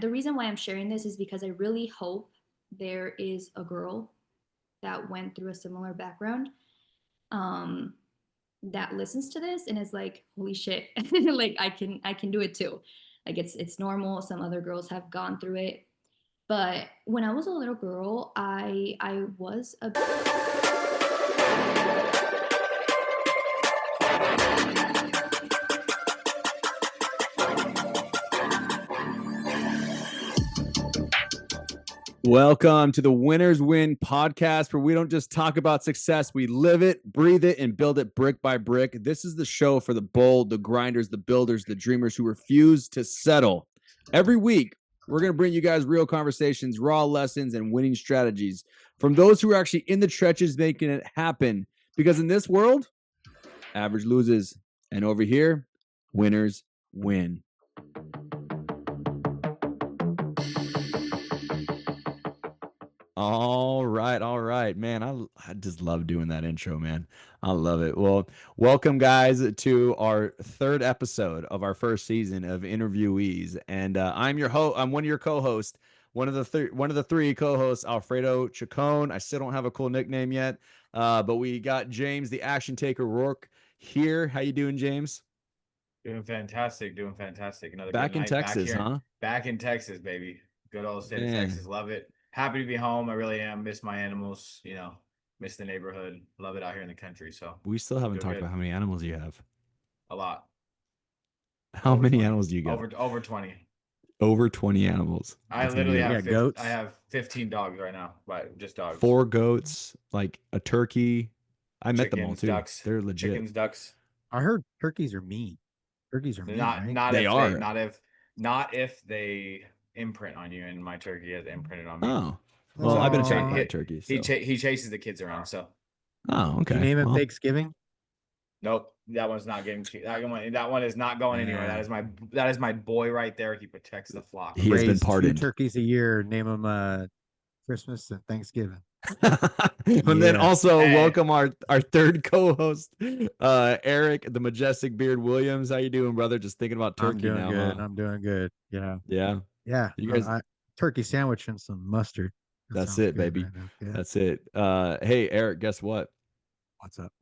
the reason why I'm sharing this is because I really hope there is a girl that went through a similar background, um, that listens to this and is like, holy shit, like I can do it too. Like it's normal. Some other girls have gone through it. But when I was a little girl, I was a Welcome to the Winners Win podcast, where we don't just talk about success, we live it, breathe it, and build it brick by brick. This is the show for the bold, the grinders, the builders, the dreamers who refuse to settle. Every week, we're going to bring you guys real conversations, raw lessons, and winning strategies from those who are actually in the trenches making it happen. Because in this world, average loses. And over here, winners win. All right, man. I just love doing that intro, man. I love it. Well, welcome guys to our third episode of our first season of interviewees, and I'm your host. I'm one of your co-hosts, one of the three co-hosts, Alfredo Chacon. I still don't have a cool nickname yet, but we got James, the action taker Rourke, here. How you doing, James? Doing fantastic. Another Back good in night Texas, back here. huh? Back in Texas, baby. Good old state of Man. Texas. Love it. Happy to be home. I really am. Miss my animals. Miss the neighborhood. Love it out here in the country. So We still haven't doing talked good. about how many animals you have. A lot. How Over many 20. animals do you got? Over 20. Over 20 animals. I That's literally amazing. have goats. I have 15 dogs right now, but just dogs. 4 goats, like a turkey. I met them all Chickens, too. ducks. They're legit. Chickens, ducks. I heard turkeys are mean. Turkeys are mean, right? Not if they imprint on you, and my turkey has imprinted on me. Oh, well, So- I've been attacked by He- a turkey. So. He chases the kids around. So Oh, Did you okay. name it Well, Thanksgiving? nope, that one's not getting. That one is not going anywhere. That is my boy right there. He protects the flock. He has been Raise 2 pardoned. turkeys a year. Name them Christmas and Thanksgiving. And then Yeah. also Hey. welcome our third co-host, Eric, the majestic beard Williams. How you doing, brother? Just thinking about turkey I'm doing now. good. Huh? I'm doing good. Yeah. Yeah, Yeah. You guys- turkey sandwich and some mustard. That that's sounds it, good baby. right now. Yeah. That's it. Hey, Eric, guess what? What's up?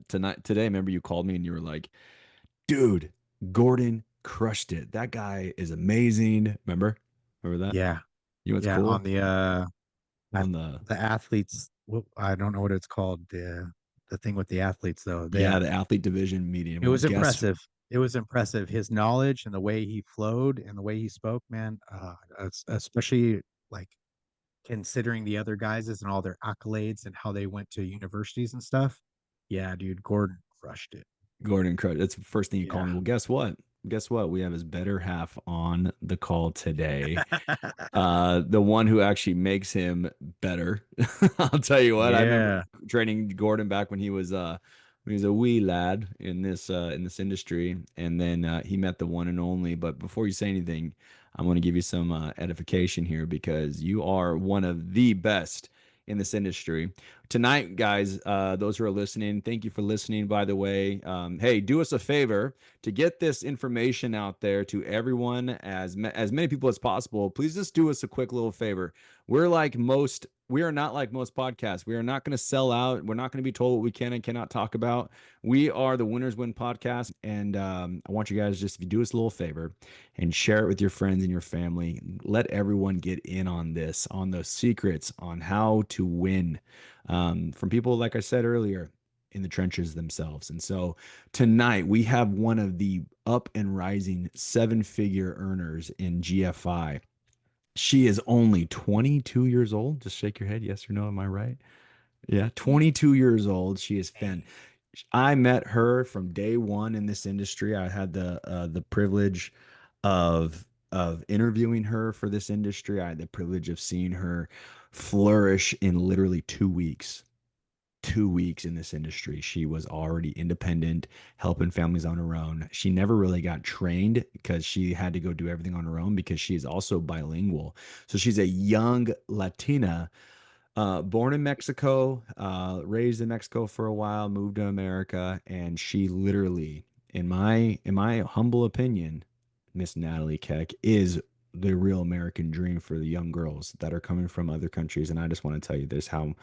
Today, remember you called me and you were like, dude, Gordon crushed it. That guy is amazing. Remember that? Yeah. You know what's Yeah. cool? On the the athletes. I don't know what it's called. The thing with the athletes though. the athlete division meeting. It was Well, guess- impressive. It was impressive. His knowledge and the way he flowed and the way he spoke, man. Especially like considering the other guys and all their accolades and how they went to universities and stuff. Yeah, dude, Gordon crushed it. Gordon crushed. That's the first thing you called me. Yeah. Well, guess what? Guess what? We have his better half on the call today. The one who actually makes him better. I'll tell you what. I remember training Gordon back when he was a wee lad in this industry, and then he met the one and only. But before you say anything, I'm going to give you some edification here, because you are one of the best in this industry. Tonight, guys, those who are listening, thank you for listening, by the way. Hey, do us a favor to get this information out there to everyone, as many people as possible. Please just do us a quick little favor. We are not like most podcasts. We are not going to sell out. We're not going to be told what we can and cannot talk about. We are the Winners Win podcast, and I want you guys, just if you do us a little favor and share it with your friends and your family, let everyone get in on this, on those secrets on how to win, from people, like I said earlier, in the trenches themselves. And so tonight we have one of the up and rising 7-figure earners in GFI. She is only 22 years old. Just shake your head. Yes or no. Am I right? Yeah. 22 years old. She is I met her from day one in this industry. I had the privilege of interviewing her for this industry. I had the privilege of seeing her flourish in literally 2 weeks. 2 weeks in this industry. She was already independent, helping families on her own. She never really got trained because she had to go do everything on her own, because she is also bilingual. So she's a young Latina, born in Mexico, raised in Mexico for a while, moved to America, and she literally, in my humble opinion, Miss Nataly Keck is the real American dream for the young girls that are coming from other countries. And I just want to tell you this, how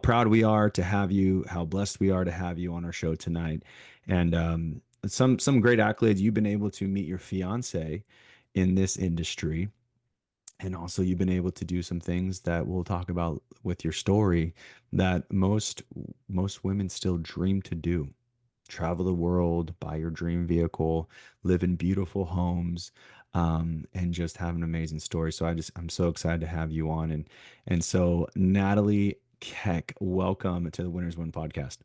proud we are to have you, how blessed we are to have you on our show tonight. And some great accolades. You've been able to meet your fiance in this industry. And also you've been able to do some things that we'll talk about with your story that most women still dream to do. Travel the world, buy your dream vehicle, live in beautiful homes, and just have an amazing story. So I'm so excited to have you on. And so Nataly Keck, welcome to the Winners Win podcast.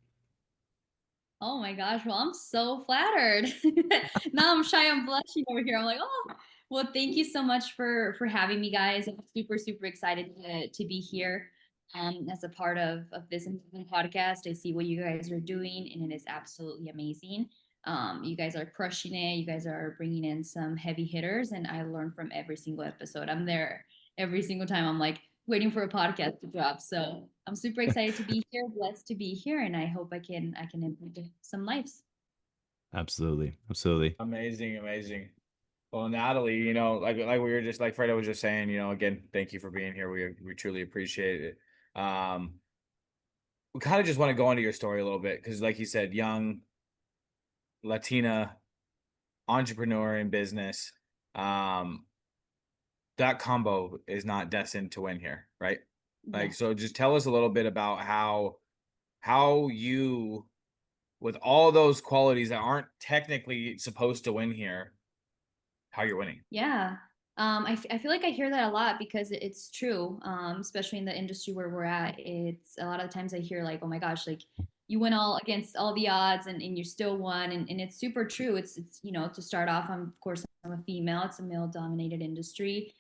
Oh my gosh. Well, I'm so flattered. Now I'm shy. I'm blushing over here. I'm like, oh, well, thank you so much for having me, guys. I'm super, super excited to be here as a part of this podcast. I see what you guys are doing, and it is absolutely amazing. You guys are crushing it. You guys are bringing in some heavy hitters, and I learn from every single episode. I'm there every single time. I'm like, waiting for a podcast to drop. So I'm super excited to be here, blessed to be here, and I hope I can impact some lives. Absolutely. Absolutely. Amazing. Well, Nataly, like we were just like Fredo was just saying, again, thank you for being here. We truly appreciate it. We kind of just want to go into your story a little bit because, like you said, young Latina entrepreneur in business. That combo is not destined to win here, right? Like, so just tell us a little bit about how you, with all those qualities that aren't technically supposed to win here, how you're winning. Yeah. I feel like I hear that a lot because it's true, especially in the industry where we're at. It's a lot of times I hear like, oh my gosh, like you went all against all the odds and you still won. And it's super true. It's, to start off, of course, I'm a female. It's a male dominated industry.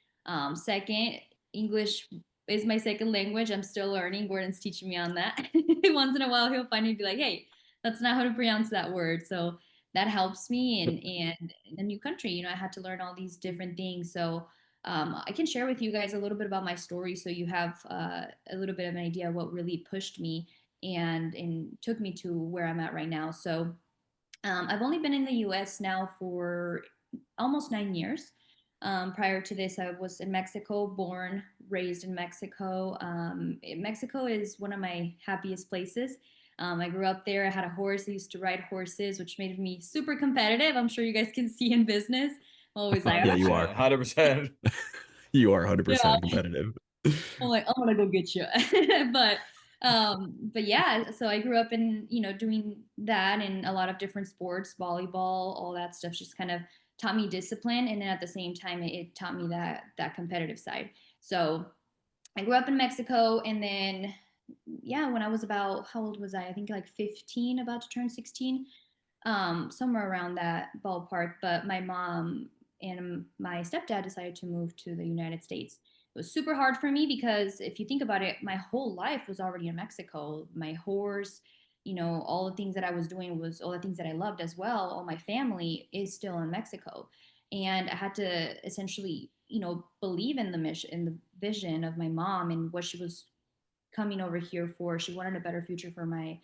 Second, English is my second language. I'm still learning. Gordon's teaching me on that. Once in a while, he'll find me and be like, hey, that's not how to pronounce that word. So that helps me. And in a new country, I had to learn all these different things. So I can share with you guys a little bit about my story so you have a little bit of an idea of what really pushed me and took me to where I'm at right now. So I've only been in the US now for almost 9 years. Prior to this, I was in Mexico, born, raised in Mexico. Mexico is one of my happiest places. I grew up there. I had a horse. I used to ride horses, which made me super competitive. I'm sure you guys can see in business. Always like, Yeah, you are 100%. You are 100% yeah. competitive. I'm like, I'm gonna go get you. But yeah, so I grew up in, doing that in a lot of different sports, volleyball, all that stuff just kind of taught me discipline. And then at the same time, it taught me that competitive side. So I grew up in Mexico, and then yeah, when I was about, how old was I? I think like 15, about to turn 16, somewhere around that ballpark. But my mom and my stepdad decided to move to the United States. It was super hard for me because if you think about it, my whole life was already in Mexico. My horse, all the things that I was doing was all the things that I loved as well. All my family is still in Mexico. And I had to essentially, believe in the mission, in the vision of my mom and what she was coming over here for. She wanted a better future for my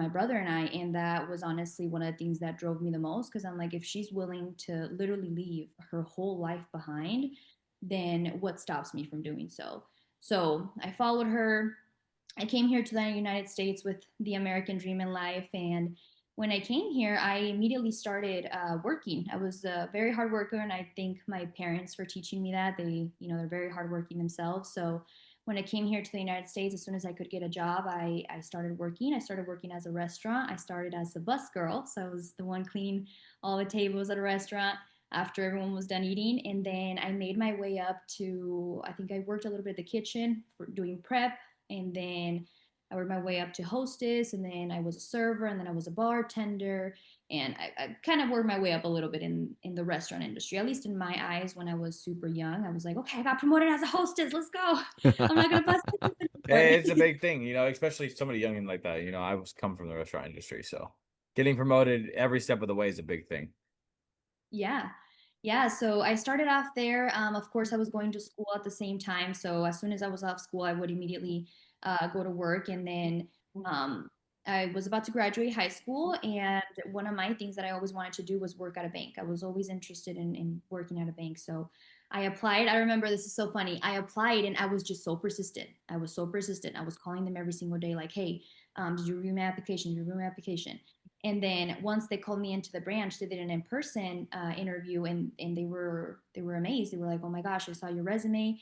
brother and I, and that was honestly one of the things that drove me the most, because I'm like, if she's willing to literally leave her whole life behind, then what stops me from doing so? So I followed her. I came here to the United States with the American dream in life. And when I came here, I immediately started working. I was a very hard worker, and I thank my parents for teaching me that. They're very hardworking themselves. So when I came here to the United States, as soon as I could get a job, I started working. I started working as a restaurant. I started as a bus girl. So I was the one cleaning all the tables at a restaurant after everyone was done eating. And then I made my way up to, I think I worked a little bit at the kitchen for doing prep. And then I worked my way up to hostess, and then I was a server, and then I was a bartender. And I kind of worked my way up a little bit in the restaurant industry, at least in my eyes. When I was super young, I was like, okay, I got promoted as a hostess. Let's go. I'm not going to bust Hey, it's a big thing, especially somebody young and like that. I was come from the restaurant industry, so getting promoted every step of the way is a big thing. Yeah. Yeah. So I started off there. Of course, I was going to school at the same time. So as soon as I was off school, I would immediately go to work. And then I was about to graduate high school. And one of my things that I always wanted to do was work at a bank. I was always interested in working at a bank. So I applied. I remember, this is so funny. I applied and I was just so persistent. I was so persistent. I was calling them every single day, like, hey, did you review my application? Did you review my application? And then once they called me into the branch, they did an in-person interview, and they were amazed. They were like, oh my gosh, I saw your resume,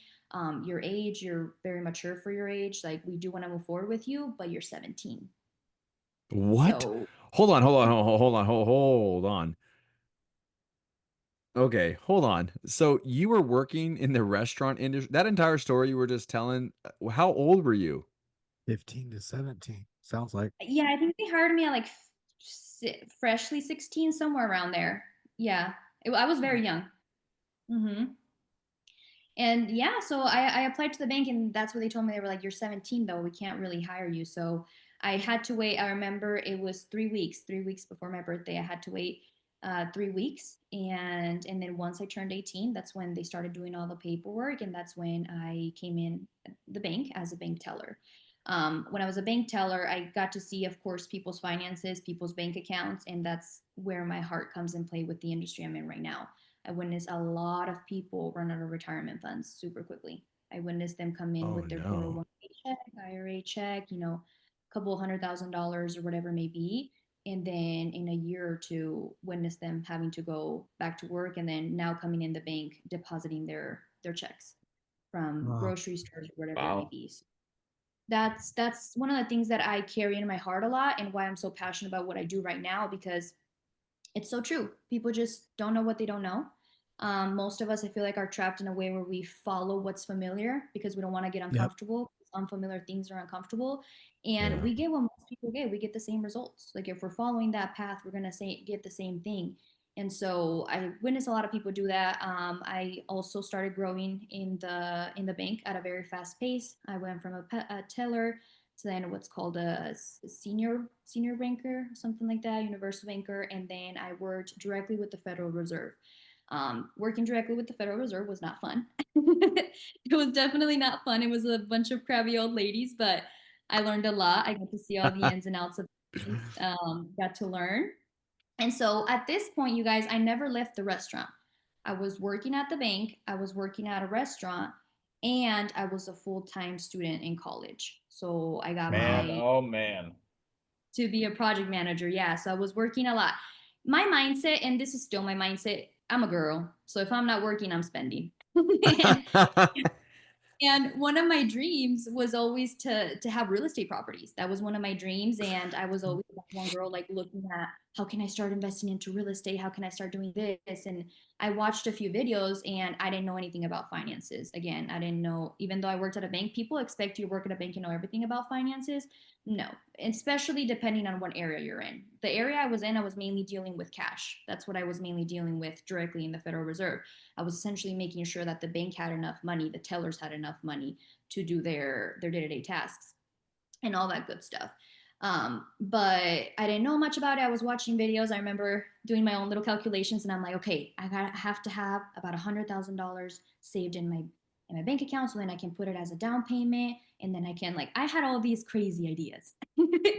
your age, you're very mature for your age. Like, we do want to move forward with you, but you're 17. What? So Hold on, hold on. Okay, hold on. So you were working in the restaurant industry. That entire story you were just telling, how old were you? 15 to 17. Sounds like. yeah, I think they hired me at like freshly 16, somewhere around there. Yeah, I was very young. Mm-hmm. And yeah, so I applied to the bank, and that's what they told me. They were like, you're 17 though, we can't really hire you. So I had to wait. I remember it was 3 weeks before my birthday. I had to wait 3 weeks, and then once I turned 18, that's when they started doing all the paperwork, and that's when I came in the bank as a bank teller. When I was a bank teller, I got to see, of course, people's finances, people's bank accounts, and that's where my heart comes in play with the industry I'm in right now. I witnessed a lot of people run out of retirement funds super quickly. I witnessed them come in Oh with their no. 401k check, IRA check, a couple $100,000 or whatever it may be. And then in a year or two, witness them having to go back to work, and then now coming in the bank, depositing their checks from Wow. grocery stores or whatever it may Wow. be. So that's one of the things that I carry in my heart a lot, and why I'm so passionate about what I do right now, because it's so true. People just don't know what they don't know. Most of us, I feel like, are trapped in a way where we follow what's familiar because we don't want to get Yep. uncomfortable. Unfamiliar things are uncomfortable, and Yeah. we get what most people get. We get the same results. Like, if we're following that path, we're gonna get the same thing. And so I witnessed a lot of people do that. I also started growing in the bank at a very fast pace. I went from a teller to then what's called a senior banker, something like that, universal banker, and then I worked directly with the Federal Reserve. Working directly with the Federal Reserve was not fun. It was definitely not fun. It was a bunch of crabby old ladies, but I learned a lot. I got to see all the ins and outs of things. Got to learn. And so at this point, you guys, I never left the restaurant. I was working at the bank, I was working at a restaurant, and I was a full-time student in college. So I got Wow. Man, my oh man. to be a project manager. Yeah, so I was working a lot. My mindset, and this is still my mindset, I'm a girl. So if I'm not working, I'm spending. and and one of my dreams was always to have real estate properties. That was one of my dreams, and I was always that one girl, like, looking at how can I start investing into real estate, how can I start doing this. And I watched a few videos, and I didn't know anything about finances. Again, I didn't know. Even though I worked at a bank, people expect you to work at a bank and know everything about finances. No, especially depending on what area you're in. The area I was in, I was mainly dealing with cash. That's what I was mainly dealing with directly in the Federal Reserve. I was essentially making sure that the bank had enough money, the tellers had enough money to do their day-to-day tasks and all that good stuff. But I didn't know much about it. I was watching videos. I remember doing my own little calculations, and I'm like, okay, have to have about $100,000 saved in my bank account, so then I can put it as a down payment, and then I can, like, I had all these crazy ideas.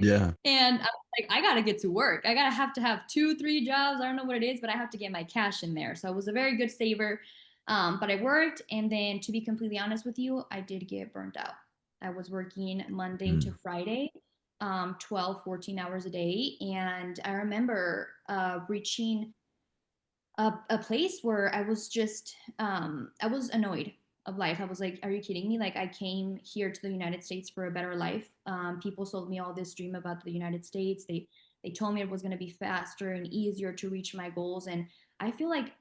Yeah. And I was like, I gotta get to work. I gotta have to have 2, 3 jobs. I don't know what it is, but I have to get my cash in there. So I was a very good saver. But I worked, and then, to be completely honest with you, I did get burnt out. I was working Monday to Mm. Friday, 12, 14 hours a day. And I remember reaching a place where I was just, I was annoyed of life. I was like, are you kidding me? Like, I came here to the United States for a better life. People sold me all this dream about the United States. They told me it was going to be faster and easier to reach my goals. And I feel like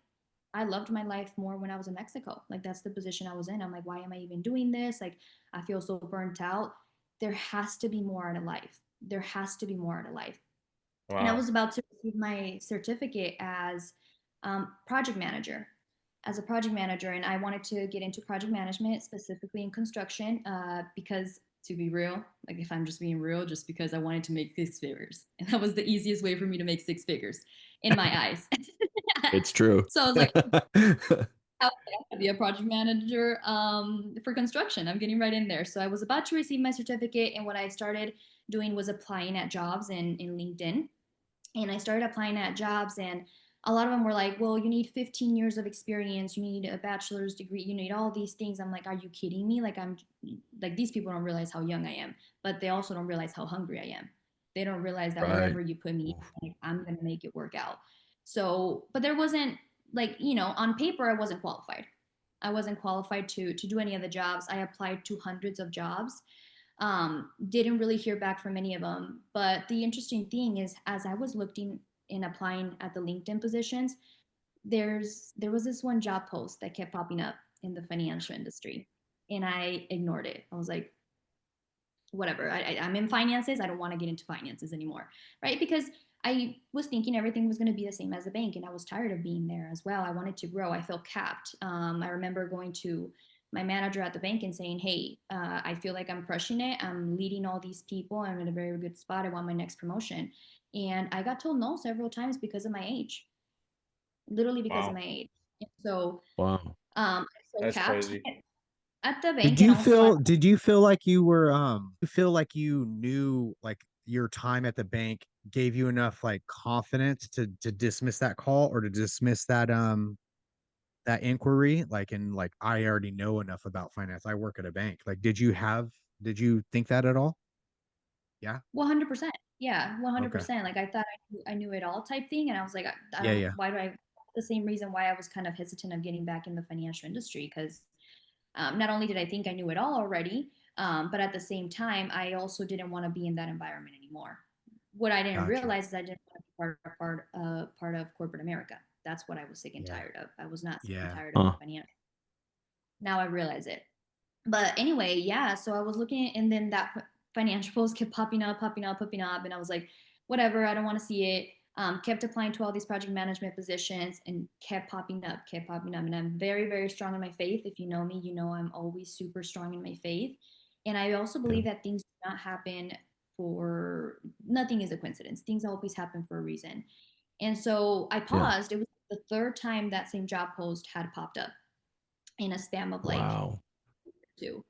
I loved my life more when I was in Mexico. Like, that's the position I was in. I'm like, why am I even doing this? Like, I feel so burnt out. There has to be more out of life. There has to be more out of life. And I Wow. was about to receive my certificate as project manager, as a project manager, and I wanted to get into project management, specifically in construction, because, to be real, like, if I'm just being real, just because I wanted to make 6 figures, and that was the easiest way for me to make 6 figures in my eyes. It's true. So I was like, I to be a project manager for construction. I'm getting right in there. So I was about to receive my certificate, and what I started doing was applying at jobs in LinkedIn. And I started applying at jobs, and a lot of them were like, well, you need 15 years of experience, you need a bachelor's degree, you need all these things. I'm like, are you kidding me? Like, I'm like, these people don't realize how young I am, but they also don't realize how hungry I am. They don't realize that Right. wherever you put me, like, I'm gonna make it work out. So, but there wasn't, like, on paper, I wasn't qualified. I wasn't qualified to do any of the jobs. I applied to hundreds of jobs. Didn't really hear back from any of them. But the interesting thing is, as I was looking and applying at the LinkedIn positions, there was this one job post that kept popping up in the financial industry, and I ignored it. I was like, whatever. I'm in finances. I don't want to get into finances anymore, right? Because I was thinking everything was going to be the same as a bank, and I was tired of being there as well. I wanted to grow. I felt capped. I remember going to my manager at the bank and saying, "Hey, I feel like I'm crushing it. I'm leading all these people. I'm in a very good spot. I want my next promotion." And I got told no several times because of my age, literally because of Wow. my age. And so Wow. I felt That's capped crazy. at the Did bank, and you also feel did you feel like you were you feel like you knew like your time at the bank gave you enough like confidence to dismiss that call or to dismiss that inquiry like and like I already know enough about finance. I work at a bank. Like did you think that at all? Yeah. 100%. Yeah, Okay. 100%. Like, I thought I knew it all type thing, and I was like, I Yeah, don't, yeah. why do I, the same reason why I was kind of hesitant of getting back in the financial industry, because not only did I think I knew it all already, but at the same time, I also didn't want to be in that environment anymore. What I didn't Gotcha. realize is I didn't want to be part of corporate America. That's what I was sick and Yeah. tired of. I was not sick and Yeah. tired of the Huh. financial. Now I realize it. But anyway, yeah, so I was looking, and then that financial post kept popping up, popping up, popping up, and I was like, whatever, I don't want to see it. Kept applying to all these project management positions, and kept popping up, kept popping up. And I'm very, very strong in my faith. If you know me, you know I'm always super strong in my faith. And I also Yeah. believe that things do not happen for nothing is a coincidence. Things always happen for a reason. And so I Yeah. paused. It was the third time that same job post had popped up in a spam of like Wow. two.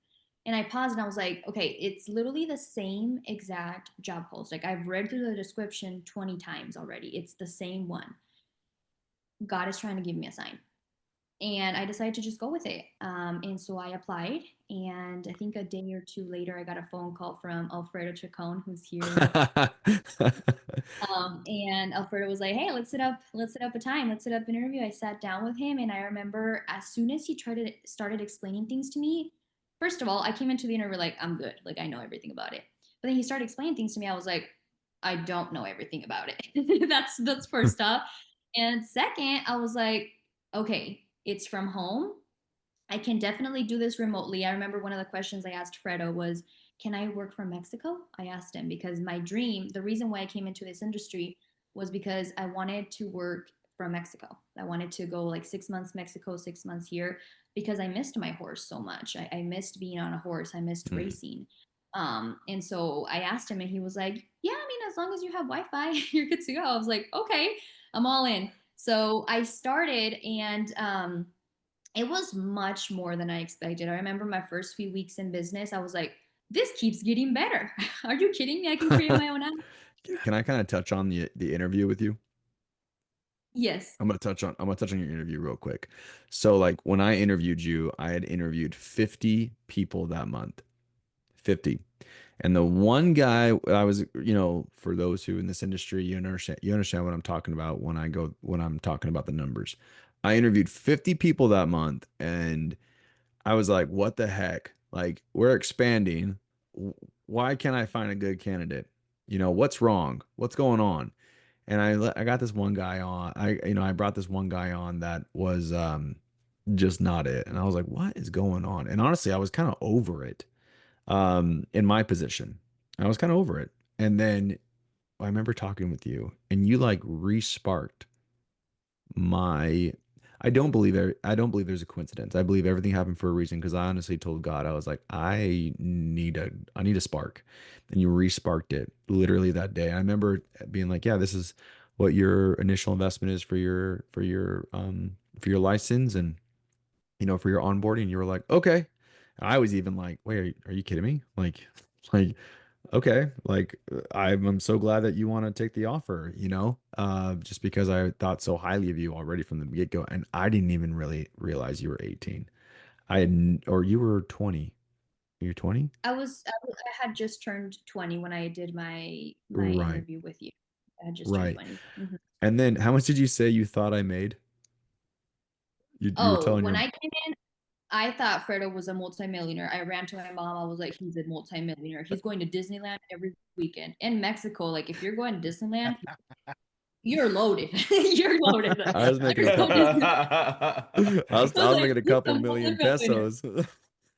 And I paused and I was like, okay, it's literally the same exact job post. Like, I've read through the description 20 times already. It's the same one. God is trying to give me a sign. And I decided to just go with it. And so I applied. And I think a day or two later, I got a phone call from Alfredo Chacon, who's here. And Alfredo was like, "Hey, let's set up a time, let's set up an interview." I sat down with him, and I remember as soon as he started explaining things to me. First of all, I came into the interview like, I'm good, like I know everything about it. But then he started explaining things to me. I was like, I don't know everything about it. That's first off. And second, I was like, okay, it's from home. I can definitely do this remotely. I remember one of the questions I asked Fredo was, "Can I work from Mexico?" I asked him because my dream, the reason why I came into this industry was because I wanted to work from Mexico. I wanted to go like 6 months Mexico, 6 months here, because I missed my horse so much. I missed being on a horse, I missed Mm. racing. And so I asked him, and he was like, "Yeah, I mean, as long as you have Wi Fi, you're good to go." I was like, "Okay, I'm all in." So I started, and it was much more than I expected. I remember my first few weeks in business, I was like, this keeps getting better. Are you kidding me? I can create my own app. Can I kind of touch on the interview with you? Yes. I'm gonna touch on your interview real quick. So like when I interviewed you, I had interviewed 50 people that month. 50. And the one guy I was, for those who in this industry, you understand what I'm talking about when I'm talking about the numbers. I interviewed 50 people that month, and I was like, what the heck? Like, we're expanding. Why can't I find a good candidate? What's wrong? What's going on? And I got this one guy on. I brought this one guy on that was just not it. And I was like, what is going on? And honestly, I was kind of over it in my position. I was kind of over it. And then I remember talking with you, and you like re-sparked my I don't believe there's a coincidence. I believe everything happened for a reason, because I honestly told God, I was like, I need a spark. And you re-sparked it literally that day. I remember being like, yeah, this is what your initial investment is for your license, and for your onboarding. You were like, okay. I was even like, wait, are you kidding me? Like Okay, like I'm so glad that you want to take the offer, just because I thought so highly of you already from the get-go, and I didn't even really realize you were 18. Or you were 20. You're 20? I had just turned 20 when I did my Right, interview with you. I had just turned right. 20. Mhm. And then how much did you say you thought I made? You were Oh, telling when your I came in, I thought Fredo was a multimillionaire. I ran to my mom. I was like, he's a multimillionaire. He's going to Disneyland every weekend. In Mexico, like if you're going to Disneyland, you're loaded. You're loaded. I was making a There's no couple. Disney. I I was was like, making a he's a couple million multimillionaire. pesos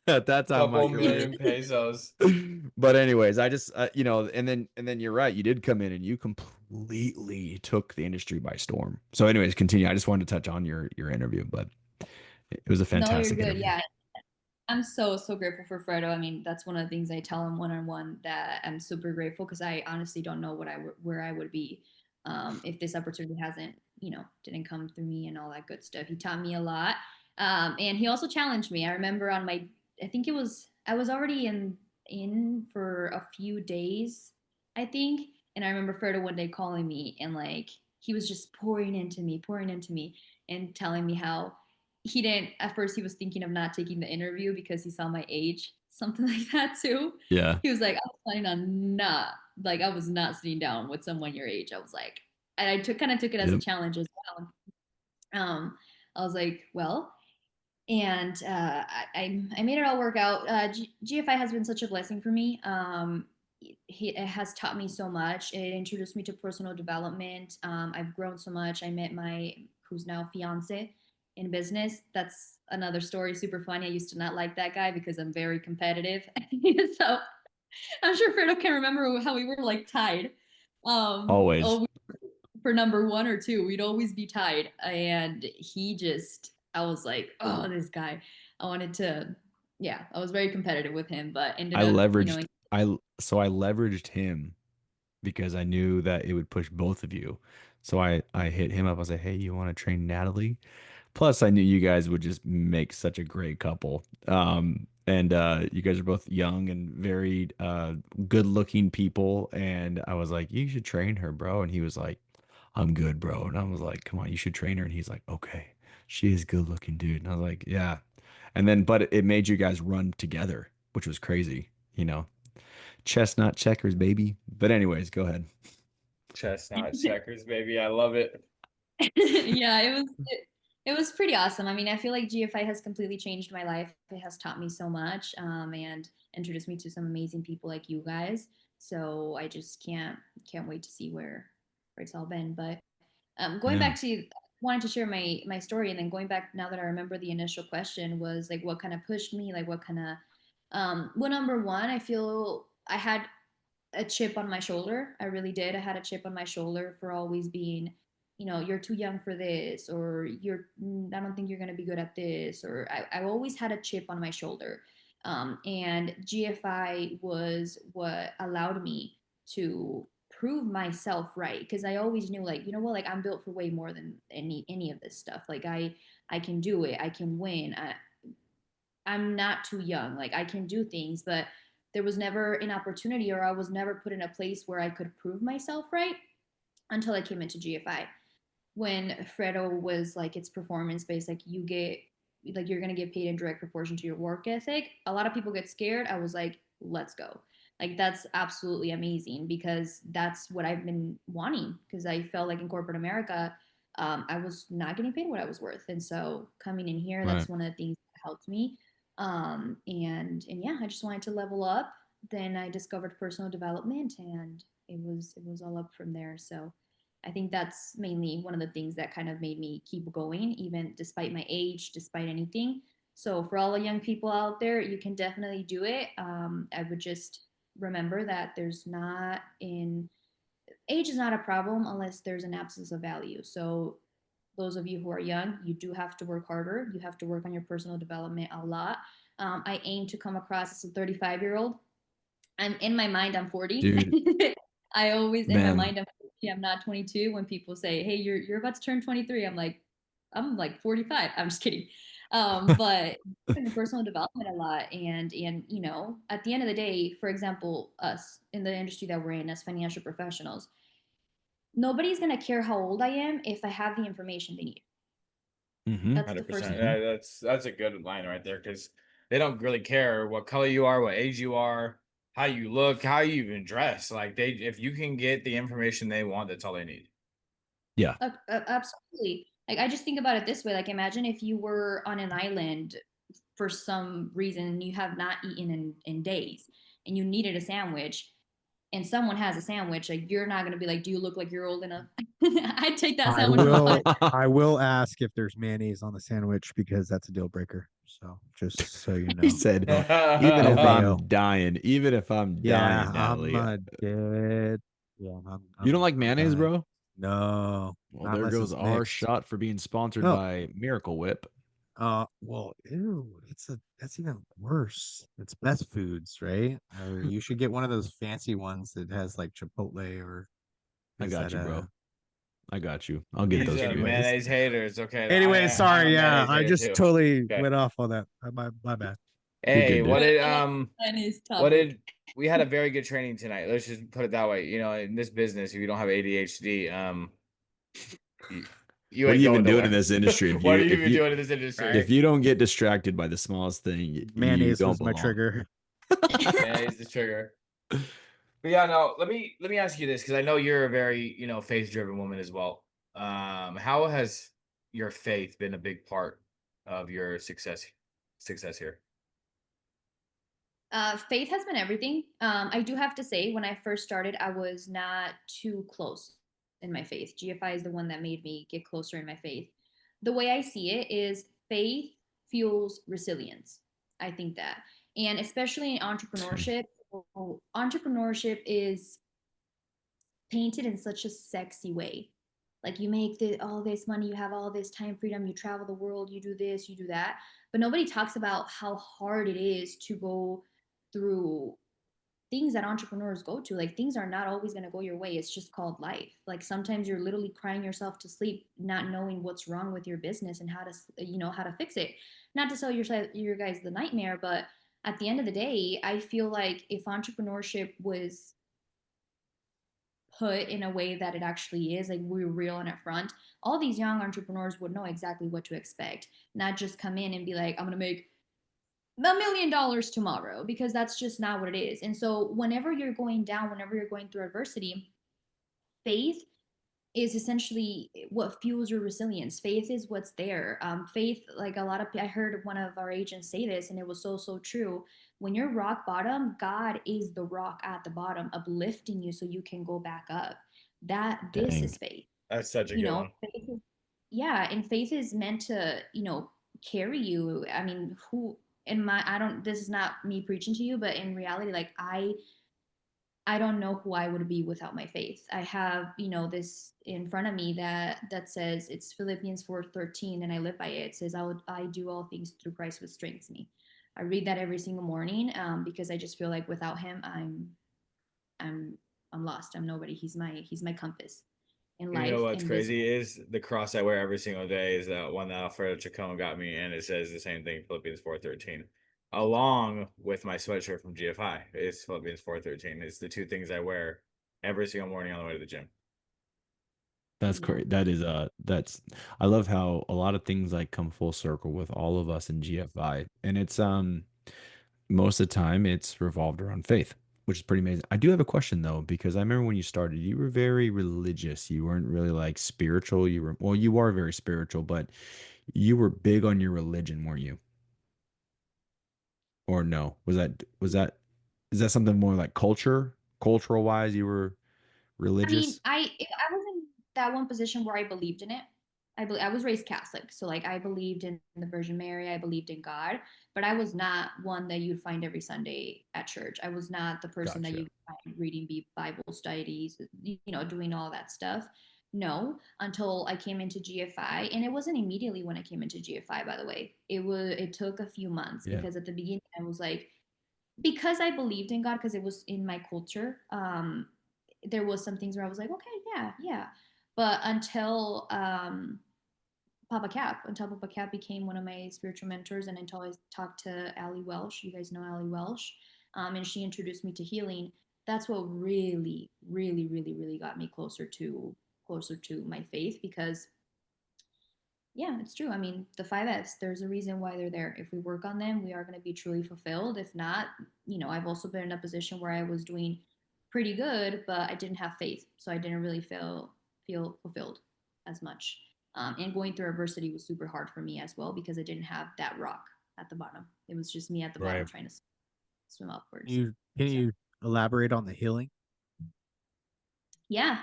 at that time of my Couple career. million pesos. But anyways, I just and then you're right. You did come in and you completely took the industry by storm. So anyways, continue. I just wanted to touch on your interview, but it was a No, you're fantastic good. interview. Yeah. I'm so grateful for Fredo. I mean, that's one of the things I tell him one on one, that I'm super grateful, because I honestly don't know where I would be if this opportunity hasn't, didn't come through me and all that good stuff. He taught me a lot, and he also challenged me. I remember I think I was already in for a few days, I think, and I remember Fredo one day calling me, and like he was just pouring into me, and telling me how he didn't at first, he was thinking of not taking the interview because he saw my age, something like that too. Yeah. He was like, I was planning on not, like, I was not sitting down with someone your age. I was like, and I kind of took it as a Yep. challenge as well. I was like, well, and I made it all work out. GFI has been such a blessing for me. It has taught me so much. It introduced me to personal development. I've grown so much. I met my who's now fiance in business. That's another story. Super funny. I used to not like that guy because I'm very competitive. So I'm sure Fredo can remember how we were like tied. Always. Oh, for number one or two, we'd always be tied. And I was like, oh, this guy. I wanted to, yeah, I was very competitive with him, but ended I up, leveraged I leveraged him because I knew that it would push both of you. So I hit him up. I was like, "Hey, you want to train Natalie?" Plus, I knew you guys would just make such a great couple. And you guys are both young and very good-looking people. And I was like, "You should train her, bro." And he was like, "I'm good, bro." And I was like, "Come on, you should train her." And he's like, "Okay, she is good-looking, dude." And I was like, "Yeah." And then, but it made you guys run together, which was crazy, Chestnut checkers, baby. But anyways, go ahead. Chestnut checkers, baby. I love it. Yeah, it was pretty awesome. I mean, I feel like GFI has completely changed my life. It has taught me so much, and introduced me to some amazing people like you guys. So I just can't wait to see where it's all been. But going Yeah. back to wanting to share my story, and then going back, now that I remember, the initial question was like, what kind of pushed me, like what kind of well, number one, I feel I had a chip on my shoulder. I really did. I had a chip on my shoulder for always being, you're too young for this, or I don't think you're going to be good at this, or I always had a chip on my shoulder. And GFI was what allowed me to prove myself right, because I always knew, like, you know what, like I'm built for way more than any of this stuff. Like I can do it. I can win. I'm not too young. Like I can do things, but there was never an opportunity, or I was never put in a place where I could prove myself right until I came into GFI. When Fredo was like, it's performance based, like you're gonna get paid in direct proportion to your work ethic. A lot of people get scared. I was like, let's go. Like that's absolutely amazing, because that's what I've been wanting. Because I felt like in corporate America, I was not getting paid what I was worth, and so coming in here, Right. that's one of the things that helped me. And yeah, I just wanted to level up. Then I discovered personal development, and it was all up from there. So I think that's mainly one of the things that kind of made me keep going, even despite my age, despite anything. So for all the young people out there, you can definitely do it. I would just remember that there's not in age is not a problem unless there's an absence of value. So those of you who are young, you do have to work harder. You have to work on your personal development a lot. I aim to come across as a 35-year-old. I'm in my mind, I'm 40. Dude, I always in my man, mind, I'm not 22. When people say, "Hey, you're about to turn 23," I'm like 45. I'm just kidding. But in personal development a lot, and you know, at the end of the day, for example, us in the industry that we're in as financial professionals, nobody's gonna care how old I am if I have the information they need. Mm-hmm. That's the first 100%. thing. That's a good line right there because they don't really care what color you are, what age you are, how you look, how you even dress. Like if you can get the information they want, that's all they need. Yeah. Absolutely. Like I just think about it this way. Like imagine if you were on an island for some reason you have not eaten in days and you needed a sandwich and someone has a sandwich, like you're not gonna be like, do you look like you're old enough? I'd take that I sandwich in a will fight. I will ask if there's mayonnaise on the sandwich because that's a deal breaker. So just so you He know. said, even No if mayo. I'm dying, even if I'm Yeah, dying, I'm Natalie, dead. Yeah, you don't like I'm mayonnaise, dying. bro? No, Well, not there unless goes it's our mixed. shot for being sponsored No. by Miracle Whip. Well, ew, that's even worse. It's best foods, right? Or you should get one of those fancy ones that has like Chipotle or I is got that you, bro. I got you. I'll get These those for you. anyways. mayonnaise haters. Okay, Anyways, I'm a sorry, yeah, mayonnaise I hater just too. totally Okay. went off on that. My bad. You're Hey, good, dude. what did we had a very good training tonight. Let's just put it that way. You know, in this business, if you don't have ADHD, you, you What are ain't you even going doing in nowhere. this industry? What are you even doing in this If industry? you don't get distracted by the smallest thing, you Mayonnaise don't was my belong. trigger. Mayonnaise the trigger. But yeah, no, let me ask you this because I know you're a very, you know, faith-driven woman as well. How has your faith been a big part of your success here? Faith has been everything. I do have to say, when I first started, I was not too close in my faith. GFI is the one that made me get closer in my faith. The way I see it is faith fuels resilience. I think that. And especially in entrepreneurship, entrepreneurship is painted in such a sexy way. Like you make all this money, you have all this time freedom, you travel the world, you do this, you do that. But nobody talks about how hard it is to go through things that entrepreneurs go to. Like things are not always going to go your way. It's just called life. Like sometimes you're literally crying yourself to sleep, not knowing what's wrong with your business and how to, you know, how to fix it. Not to sell your guys the nightmare, but at the end of the day, I feel like if entrepreneurship was put in a way that it actually is, like we're real and upfront, all these young entrepreneurs would know exactly what to expect, not just come in and be like, I'm going to make $1 million tomorrow, because that's just not what it is. And so whenever you're going down, whenever you're going through adversity, faith is essentially what fuels your resilience. Faith is what's there. Faith, like a lot of, I heard one of our agents say this, and it was so true. When you're rock bottom, God is the rock at the bottom, uplifting you so you can go back up. This Dang. is faith. That's such a You good know, one. faith is, yeah, and faith is meant to, you know, carry you. I mean, who in my, I don't, this is not me preaching to you, but in reality, like I don't know who I would be without my faith. I have, you know, this in front of me that says, it's Philippians 4:13, and I live by it. It says, I do all things through Christ who strengthens me. I read that every single morning, because I just feel like without him, I'm I'm lost. I'm nobody. He's my compass in You know life, what's invisible. crazy is the cross I wear every single day is that one that Alfredo Chacon got me, and it says the same thing, Philippians 4:13, along with my sweatshirt from GFI. It's Philippians 4:13. It's the two things I wear every single morning on the way to the gym. That's Yeah. great. That is that's I love how a lot of things like come full circle with all of us in GFI. And it's most of the time it's revolved around faith, which is pretty amazing. I do have a question though, because I remember when you started, you were very religious. You weren't really like spiritual. You were, well, you are very spiritual, but you were big on your religion, weren't you? Or no? Is that something more like cultural wise, you were I mean, religious? I was in that one position where I believed in it. I was raised Catholic, so like I believed in the Virgin Mary, I believed in God, but I was not one that you'd find every Sunday at church. I was not the person that Gotcha. you find reading Bible studies, you know, doing all that stuff. No, until I came into GFI, and it wasn't immediately when I came into GFI, by the way. It took a few months, Yeah. because at the beginning I was like, because I believed in God, because it was in my culture. There was some things where I was like, okay, yeah, yeah. But until Papa Cap, until Papa Cap became one of my spiritual mentors, and until I talked to Allie Welsh. You guys know Allie Welsh, and she introduced me to healing. That's what really, really, really, really got me closer to my faith, because yeah, it's true. I mean, the 5 F's, there's a reason why they're there. If we work on them, we are going to be truly fulfilled. If not, I've also been in a position where I was doing pretty good, but I didn't have faith. So I didn't really feel fulfilled as much. And going through adversity was super hard for me as well, because I didn't have that rock at the bottom. It was just me at the bottom Right. trying to swim upwards. Can you elaborate on the healing? Yeah,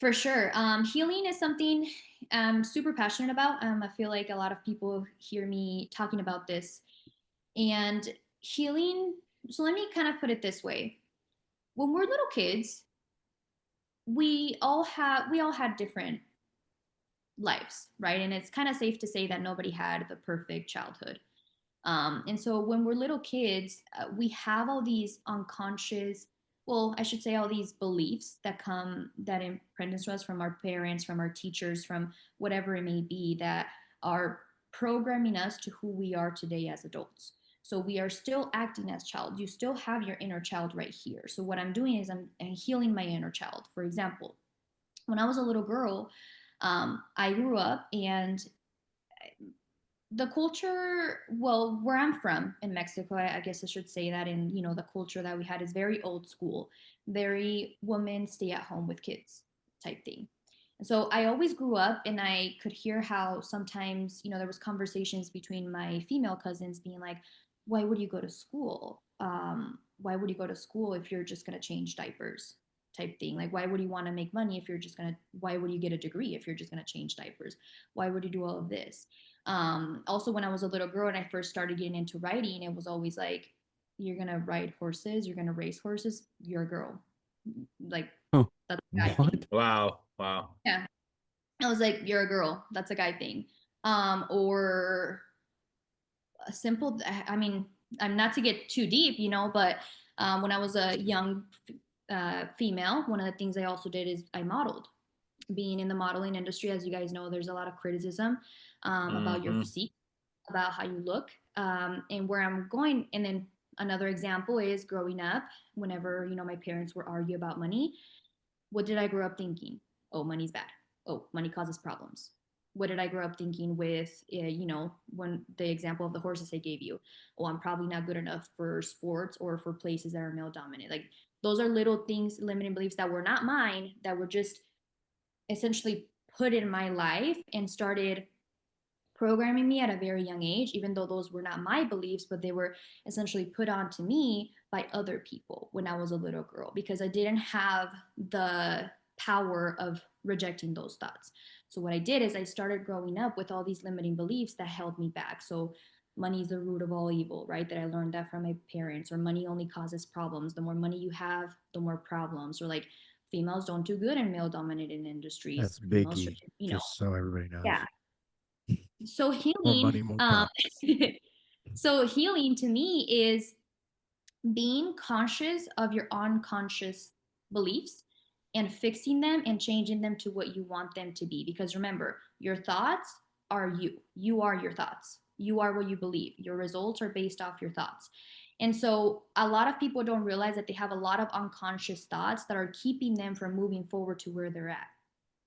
for sure. Healing is something I'm super passionate about. I feel like a lot of people hear me talking about this. And healing, so let me kind of put it this way. When we're little kids, we all had different lives, right? And it's kind of safe to say that nobody had the perfect childhood. And so when we're little kids, we have all these unconscious, well, I should say all these beliefs that imprint into us from our parents, from our teachers, from whatever it may be, that are programming us to who we are today as adults. So we are still acting as child. You still have your inner child right here. So what I'm doing is I'm healing my inner child. For example, when I was a little girl, I grew up, and the culture, well, where I'm from in Mexico, I guess I should say that, and the culture that we had is very old school, very women stay at home with kids type thing. And so I always grew up, and I could hear how sometimes there was conversations between my female cousins being like, why would you go to school? Why would you go to school if you're just going to change diapers type thing? Like, why would you want to make money if you're just going to, why would you get a degree if you're just going to change diapers? Why would you do all of this? Also, when I was a little girl and I first started getting into riding, it was always like, you're gonna ride horses, you're gonna race horses, you're a girl. Like, Oh, that's a guy what? thing. Wow. Yeah. I was like, you're a girl, that's a guy thing. Or a simple, I mean, I'm not to get too deep, but when I was a young female, one of the things I also did is I modeled. Being in the modeling industry, as you guys know, there's a lot of criticism about your physique, about how you look, and where I'm going. And then another example is growing up. Whenever my parents would argue about money, what did I grow up thinking? Oh, money's bad. Oh, money causes problems. What did I grow up thinking with, when the example of the horses I gave you? Oh, I'm probably not good enough for sports or for places that are male dominant. Like, those are little things, limiting beliefs that were not mine, that were just essentially put in my life and started programming me at a very young age, even though those were not my beliefs, but they were essentially put onto me by other people when I was a little girl, because I didn't have the power of rejecting those thoughts. So what I did is I started growing up with all these limiting beliefs that held me back. So money is the root of all evil, right? That I learned that from my parents. Or money only causes problems. The more money you have, the more problems. Or like, females don't do good in male dominated industries. That's Females should, biggie, just so everybody knows. yeah. So More healing, money, more problems. so healing to me is being conscious of your unconscious beliefs and fixing them and changing them to what you want them to be. Because remember, your thoughts are you. You are your thoughts. You are what you believe. Your results are based off your thoughts. And so a lot of people don't realize that they have a lot of unconscious thoughts that are keeping them from moving forward to where they're at,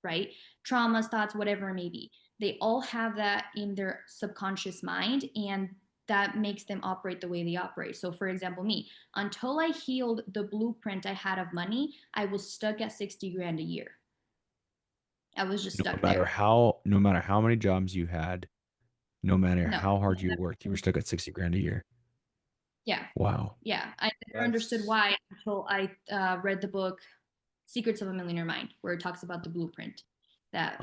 right? Traumas, thoughts, whatever it may be. They all have that in their subconscious mind, and that makes them operate the way they operate. So, for example, me, until I healed the blueprint I had of money, I was stuck at 60 grand a year. I was just stuck there. No matter how many jobs you had, no matter No. how hard you worked, you were stuck at 60 grand a year. Yeah. Wow. Yeah. I never understood why until I read the book Secrets of a Millionaire Mind, where it talks about the blueprint that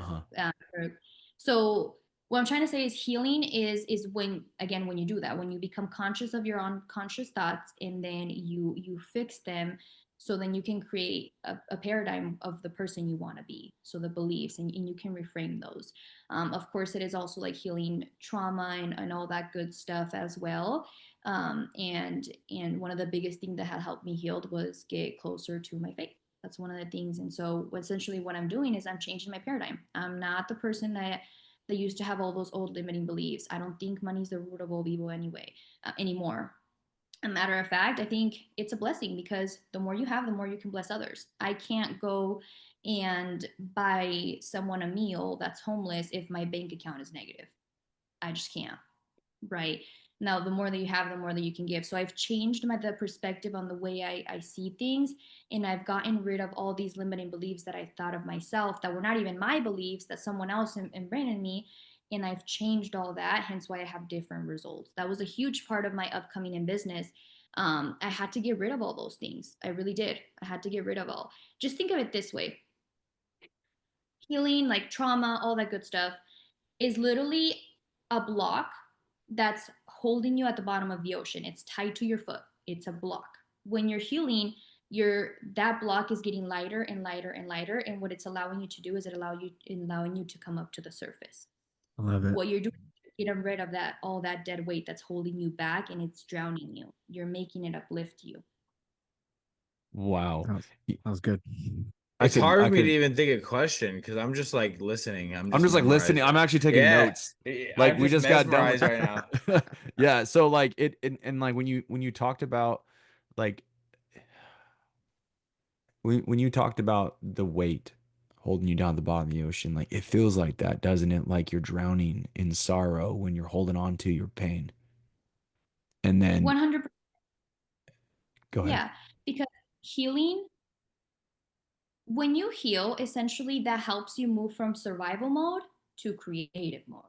so what I'm trying to say is healing is when, again, when you do that, when you become conscious of your unconscious thoughts, and then you fix them, so then you can create a paradigm of the person you want to be, so the beliefs, and you can reframe those. Of course, it is also like healing trauma and all that good stuff as well. And one of the biggest things that had helped me heal was get closer to my faith. That's one of the things. And so essentially what I'm doing is I'm changing my paradigm. I'm not the person that that used to have all those old limiting beliefs. I don't think money is the root of all evil anymore. A matter of fact, I think it's a blessing because the more you have, the more you can bless others. I can't go and buy someone a meal that's homeless if my bank account is negative. I just can't. Right now, the more that you have, the more that you can give. So I've changed the perspective on the way I see things, and I've gotten rid of all these limiting beliefs that I thought of myself that were not even my beliefs, that someone else ingrained in me. And I've changed all that, hence why I have different results. That was a huge part of my upcoming in business. I had to get rid of all those things. I really did. I had to get rid of all. Just think of it this way: healing, like trauma, all that good stuff, is literally a block that's holding you at the bottom of the ocean. It's tied to your foot. It's a block. When you're healing, that block is getting lighter and lighter and lighter. And what it's allowing you to do is allowing you to come up to the surface. I love it. What you're doing is getting rid of all that dead weight that's holding you back, and it's drowning you. You're making it uplift you. Wow. That was good. It's hard for me to even think a question because I'm just like listening. I'm just like listening. I'm actually taking notes. Like we just got done right now. Yeah. So like and like when you talked about like when you talked about the weight holding you down at the bottom of the ocean, like it feels like that, doesn't it? Like you're drowning in sorrow when you're holding on to your pain. And then 100%. Go ahead. Yeah, because healing, when you heal, essentially that helps you move from survival mode to creative mode.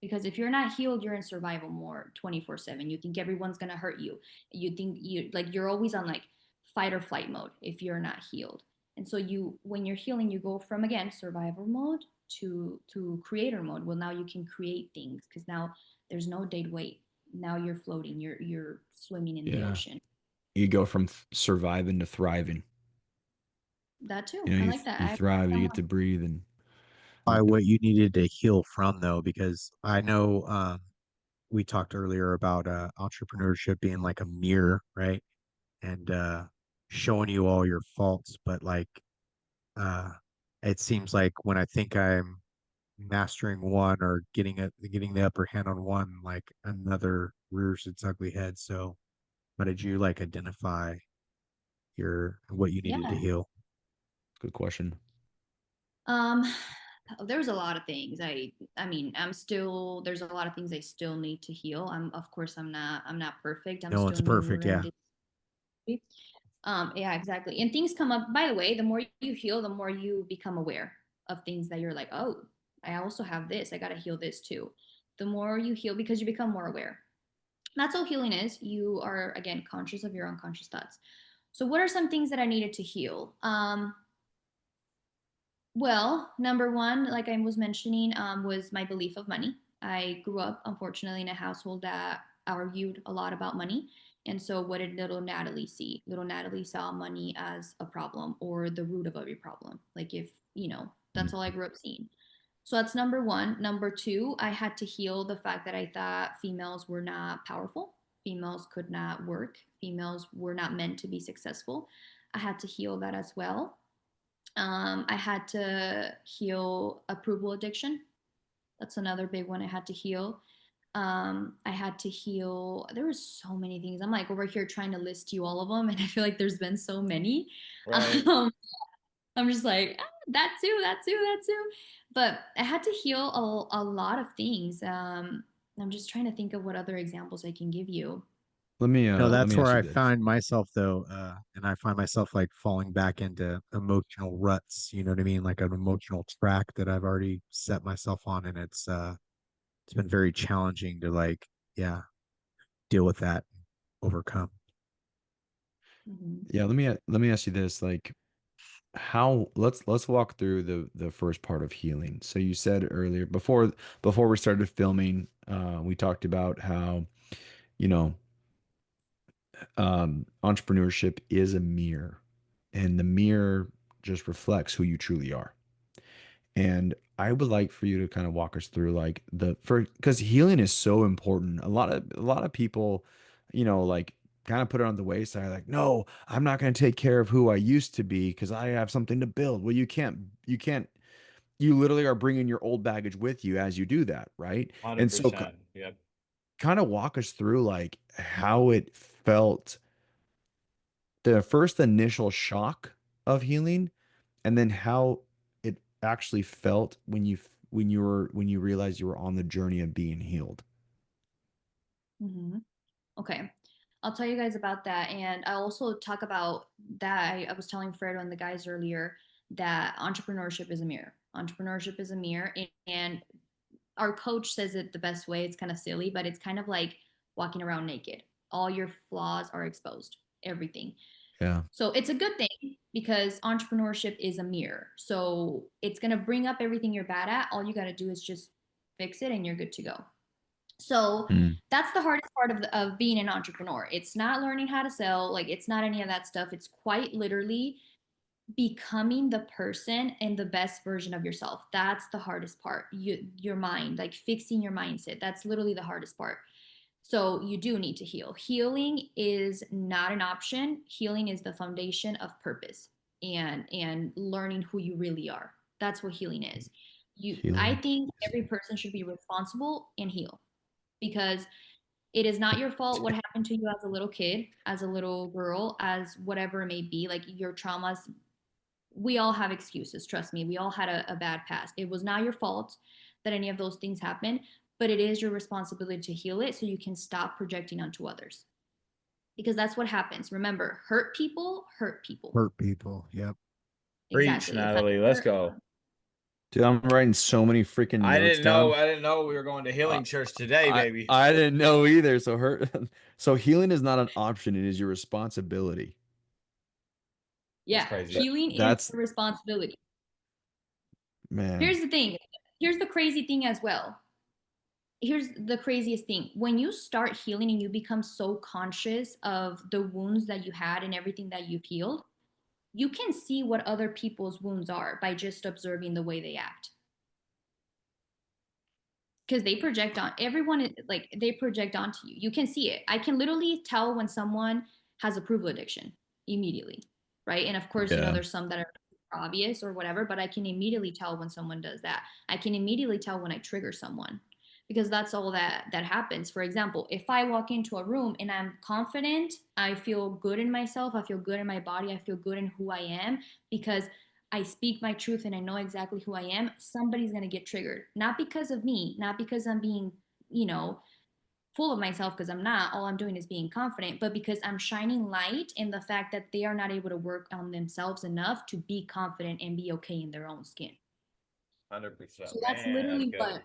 Because if you're not healed, you're in survival mode 24/7. You think everyone's gonna hurt you. You think you're always on like fight or flight mode if you're not healed. And so when you're healing, you go from again survival mode to creator mode. Well, now you can create things because now there's no dead weight. Now you're floating. You're swimming in the ocean. You go from surviving to thriving. That too. You know, I like that. you thrive, you get to breathe, and By what you needed to heal from, though, because I know we talked earlier about entrepreneurship being like a mirror, right? And showing you all your faults, but like uh, it seems like when I think I'm mastering one or getting the upper hand on one, like another rears its ugly head. So, how did you like identify what you needed to Yeah. heal? Good question. There's a lot of things. I mean, there's a lot of things I still need to heal. Of course I'm not perfect. I'm No still one's perfect, newer in yeah. this. Yeah, exactly. And things come up, by the way, the more you heal, the more you become aware of things that you're like, oh, I also have this. I got to heal this too. The more you heal, because you become more aware. That's all healing is. You are, again, conscious of your unconscious thoughts. So what are some things that I needed to heal? Well, number one, like I was mentioning, was my belief of money. I grew up, unfortunately, in a household that argued a lot about money. And so, what did little Nataly see? Little Nataly saw money as a problem or the root of every problem. Like, that's all I grew up seeing. So, that's number one. Number two, I had to heal the fact that I thought females were not powerful, females could not work, females were not meant to be successful. I had to heal that as well. I had to heal approval addiction. That's another big one I had to heal. I had to heal. There were so many things. I'm like over here trying to list you all of them, and I feel like there's been so many. Right. I'm just like that too, that too, that too. But I had to heal a lot of things. I'm just trying to think of what other examples I can give you. Let me No, let that's me where ask you I this. find myself though, and I find myself like falling back into emotional ruts, you know what I mean? Like an emotional track that I've already set myself on, and it's been very challenging to like, yeah, deal with that, overcome. Mm-hmm. Yeah, let me ask you this, like how let's walk through the first part of healing. So you said earlier before we started filming, we talked about how, you know, entrepreneurship is a mirror, and the mirror just reflects who you truly are. And I would like for you to kind of walk us through like because healing is so important. A lot of people, like kind of put it on the wayside, like, no, I'm not going to take care of who I used to be because I have something to build. Well, you can't you literally are bringing your old baggage with you as you do that, right? And so 100%. Yep. kind of walk us through like how it felt, the first initial shock of healing, and then how it actually felt when you realized you were on the journey of being healed. Mm-hmm. Okay. I'll tell you guys about that. And I'll also talk about that. I was telling Fredo and the guys earlier that entrepreneurship is a mirror. Entrepreneurship is a mirror. And our coach says it the best way. It's kind of silly, but it's kind of like walking around naked. All your flaws are exposed, everything. Yeah. So it's a good thing because entrepreneurship is a mirror. So it's going to bring up everything you're bad at. All you got to do is just fix it and you're good to go. So Mm. that's the hardest part of being an entrepreneur. It's not learning how to sell, like it's not any of that stuff. It's quite literally becoming the person and the best version of yourself. That's the hardest part. Your mind, like fixing your mindset. That's literally the hardest part. So you do need to heal. Healing is not an option. Healing is the foundation of purpose and learning who you really are. That's what healing is. I Healing. think every person should be responsible and heal because it is not your fault what happened to you as a little kid, as a little girl, as whatever it may be. Like your traumas, we all have excuses. Trust me, we all had a bad past. It was not your fault that any of those things happened, but it is your responsibility to heal it so you can stop projecting onto others. Because that's what happens. Remember, hurt people hurt people. Hurt people. Yep. Preach, Exactly. If I Natalie. Let's ever, go. Dude, I'm writing so many freaking I notes didn't know. down. I didn't know we were going to Uh, healing church today, I baby. I didn't know either. So healing is not an option, it is your responsibility. That's yeah, crazy. healing is That's a responsibility. man. Here's the thing. Here's the crazy thing as well. Here's the craziest thing. When you start healing and you become so conscious of the wounds that you had and everything that you've healed, you can see what other people's wounds are by just observing the way they act. Because they project on everyone, like they project onto you. You can see it. I can literally tell when someone has approval addiction immediately, right? And of course, Yeah. there's some that are obvious or whatever, but I can immediately tell when someone does that. I can immediately tell when I trigger someone because that's all that happens. For example, if I walk into a room and I'm confident, I feel good in myself, I feel good in my body, I feel good in who I am because I speak my truth and I know exactly who I am, somebody's going to get triggered. Not because of me, not because I'm being, full of myself, because I'm not. All I'm doing is being confident, but because I'm shining light in the fact that they are not able to work on themselves enough to be confident and be okay in their own skin. 100%. So that's Man, that's literally good. what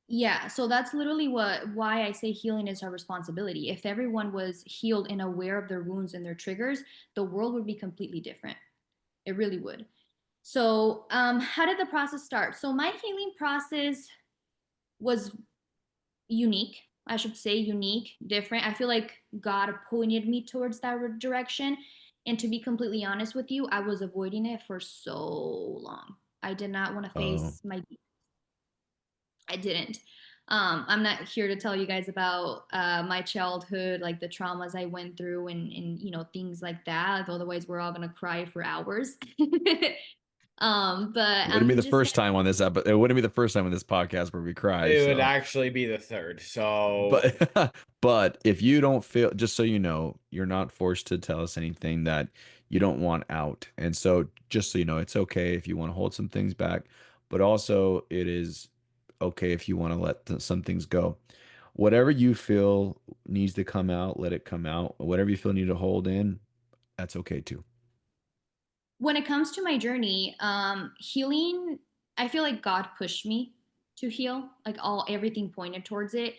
yeah, so that's literally why I say healing is our responsibility. If everyone was healed and aware of their wounds and their triggers, the world would be completely different. It really would. So, how did the process start? So, my healing process was unique. I should say unique, different. I feel like God pointed me towards that direction. And to be completely honest with you, I was avoiding it for so long. I did not want to Oh. face my I didn't. I'm not here to tell you guys about my childhood, like the traumas I went through and things like that. Otherwise, we're all gonna cry for hours. But It wouldn't be I'm the just first time on this episode. It wouldn't be the first time on this podcast where we cry. It would So, actually be the third. So but if you don't feel, just so you know, you're not forced to tell us anything that you don't want out. And so, just so you know, it's okay if you want to hold some things back, but also it is okay if you want to let some things go. Whatever you feel needs to come out, let it come out. Whatever you feel need to hold in, that's okay too. when it comes to my journey, healing, I feel like God pushed me to heal. Like everything pointed towards it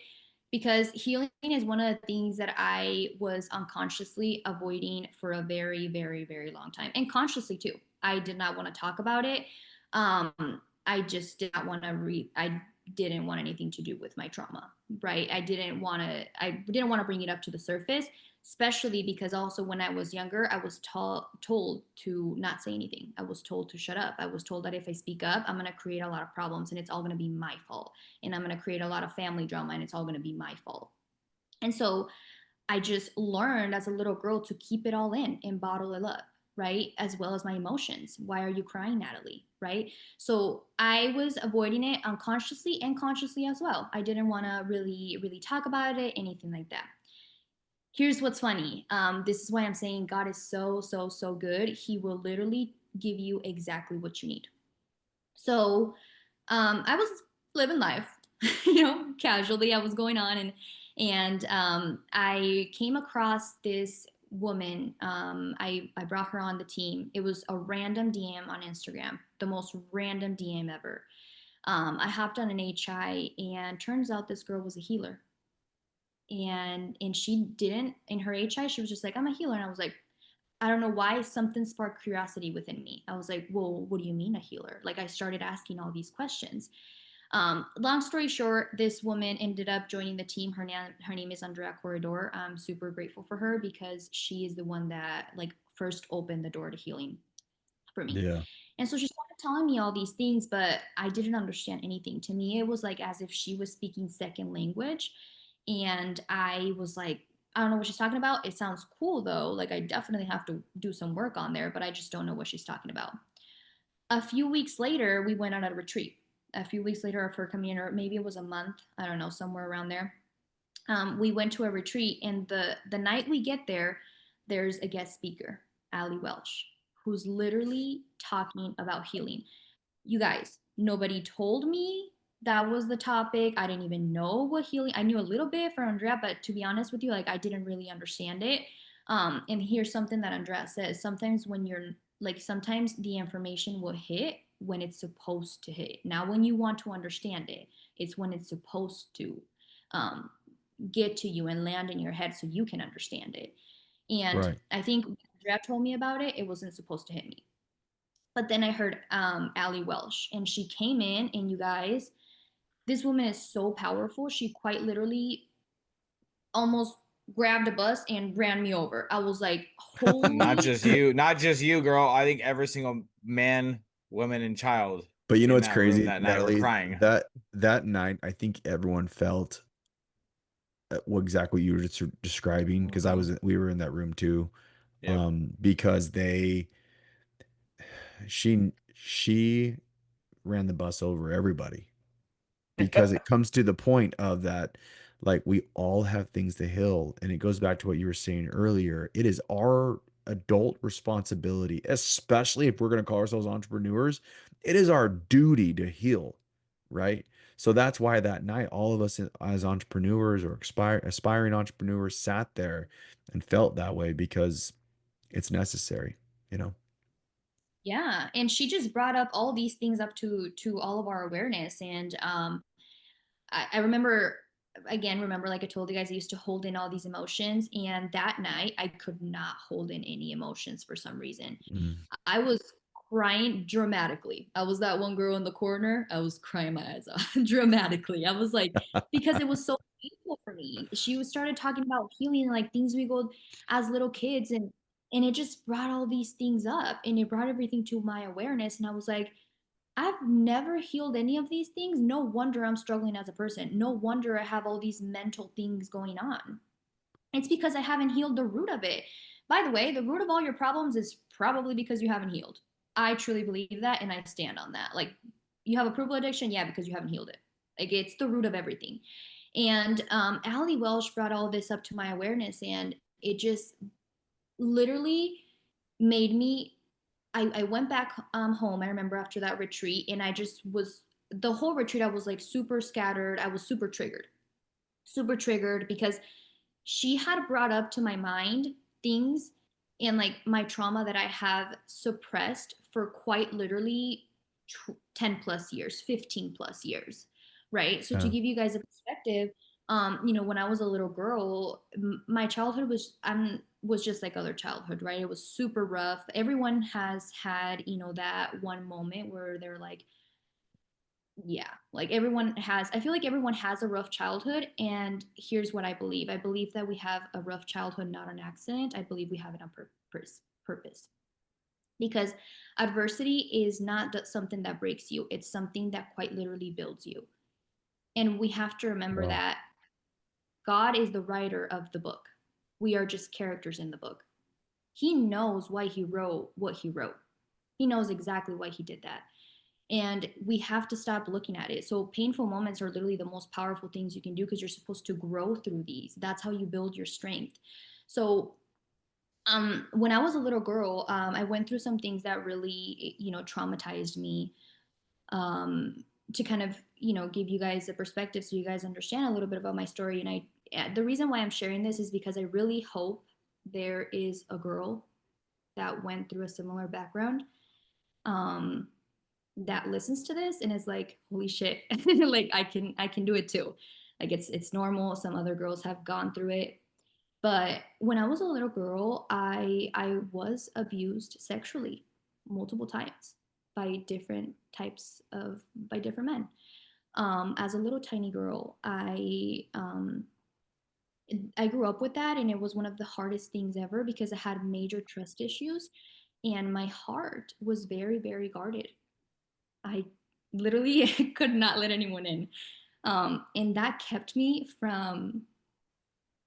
because healing is one of the things that I was unconsciously avoiding for a very, very, very long time, and consciously too. I did not want to talk about it. I just did not want to I didn't want anything to do with my trauma, right? I didn't want to bring it up to the surface, especially because also when I was younger, I was told to not say anything. I was told to shut up. I was told that if I speak up, I'm going to create a lot of problems and it's all going to be my fault. And I'm going to create a lot of family drama and it's all going to be my fault. And so I just learned as a little girl to keep it all in and bottle it up. right? As well as my emotions. Why are you crying, Nataly? Right? So I was avoiding it unconsciously and consciously as well. I didn't want to really talk about it, anything like that. Here's what's funny. This is why I'm saying God is so good. He will literally give you exactly what you need. So I was living life, casually. I was going on, and I came across this woman. I brought her on the team. It was a random DM on Instagram, the most random DM ever. I hopped on an HI, and turns out this girl was a healer. And she didn't, in her HI, she was just like, I'm a healer. And I was like, I don't know why, something sparked curiosity within me. I was like, well, what do you mean a healer? Like, I started asking all these questions. Long story short, this woman ended up joining the team. Her name is Andrea Corridor. I'm super grateful for her because she is the one that like first opened the door to healing for me. Yeah. And so she started telling me all these things, but I didn't understand anything. To me, it was like as if she was speaking second language. And I was like, I don't know what she's talking about. It sounds cool though. Like, I definitely have to do some work on there, but I just don't know what she's talking about. A few weeks later, we went on a retreat. A few weeks later of her coming in, or maybe it was a month, I don't know, somewhere around there. We went to a retreat, and the night we get there, there's a guest speaker, Ali Welch, who's literally talking about healing. You guys, nobody told me that was the topic. I didn't even know what healing. I knew a little bit from Andrea, but to be honest with you, like, I didn't really understand it. And here's something that Andrea says: sometimes when you're like, sometimes the information will hit when it's supposed to hit. Now, when you want to understand it, it's when it's supposed to um, get to you and land in your head so you can understand it. And Right. I think when Andrea told me about it, it wasn't supposed to hit me. But then I heard Ali Welsh, and she came in, and you guys, this woman is so powerful. She quite literally almost grabbed a bus and ran me over. I was like, Not holy. just you, not just you, girl. I think every single man, woman, and child But you know in what's that room crazy, that night were Natalie? crying. That night, I think everyone felt what exactly you were just describing, because Mhm. we were in that room too. Yep. Because she ran the bus over everybody, because it comes to the point of that, like, we all have things to heal, and it goes back to what you were saying earlier. It is our adult responsibility, especially if we're going to call ourselves entrepreneurs. It is our duty to heal, right? So that's why that night, all of us as entrepreneurs or aspiring entrepreneurs sat there and felt that way, because it's necessary, you know. Yeah, and she just brought up all these things up to all of our awareness. And I remember, again, remember, like I told you guys, I used to hold in all these emotions, and that night I could not hold in any emotions for some reason. Mm. I was crying dramatically. I was that one girl in the corner. I was crying my eyes off dramatically. I was like, because it was so painful for me. She was started talking about healing, like things we go as little kids, and it just brought all these things up, and it brought everything to my awareness. And I was like, I've never healed any of these things. No wonder I'm struggling as a person. No wonder I have all these mental things going on. It's because I haven't healed the root of it. By the way, the root of all your problems is probably because you haven't healed. I truly believe that, and I stand on that. Like, you have approval addiction, yeah, because you haven't healed it. Like, it's the root of everything. And Ali Welsh brought all this up to my awareness, and it just literally made me. I went back home. I remember after that retreat, and I just was, the whole retreat, I was like super scattered. I was super triggered because she had brought up to my mind things and like my trauma that I have suppressed for quite literally 10 plus years, 15 plus years, right? So to Yeah. give you guys a perspective, when I was a little girl, my childhood was just like other childhood, right? It was super rough. Everyone has had, that one moment where they're like, yeah, like everyone has, I feel like everyone has a rough childhood. And here's what I believe that we have a rough childhood not an accident. I believe we have it on purpose, because adversity is not something that breaks you, it's something that quite literally builds you. And we have to remember Wow. that God is the writer of the book. We are just characters in the book. he knows why he wrote what he wrote. He knows exactly why he did that. And we have to stop looking at it. So painful moments are literally the most powerful things you can do because you're supposed to grow through these. That's how you build your strength. So when I was a little girl, I went through some things that really, traumatized me. To kind of, give you guys a perspective so you guys understand a little bit about my story. And the reason why I'm sharing this is because I really hope there is a girl that went through a similar background, um, that listens to this and is like, holy shit, like I can do it too. Like it's normal. Some other girls have gone through it. But when I was a little girl, I was abused sexually multiple times by different men. As a little tiny girl, I grew up with that, and it was one of the hardest things ever because I had major trust issues, and my heart was very, very guarded. I literally could not let anyone in, and that kept me from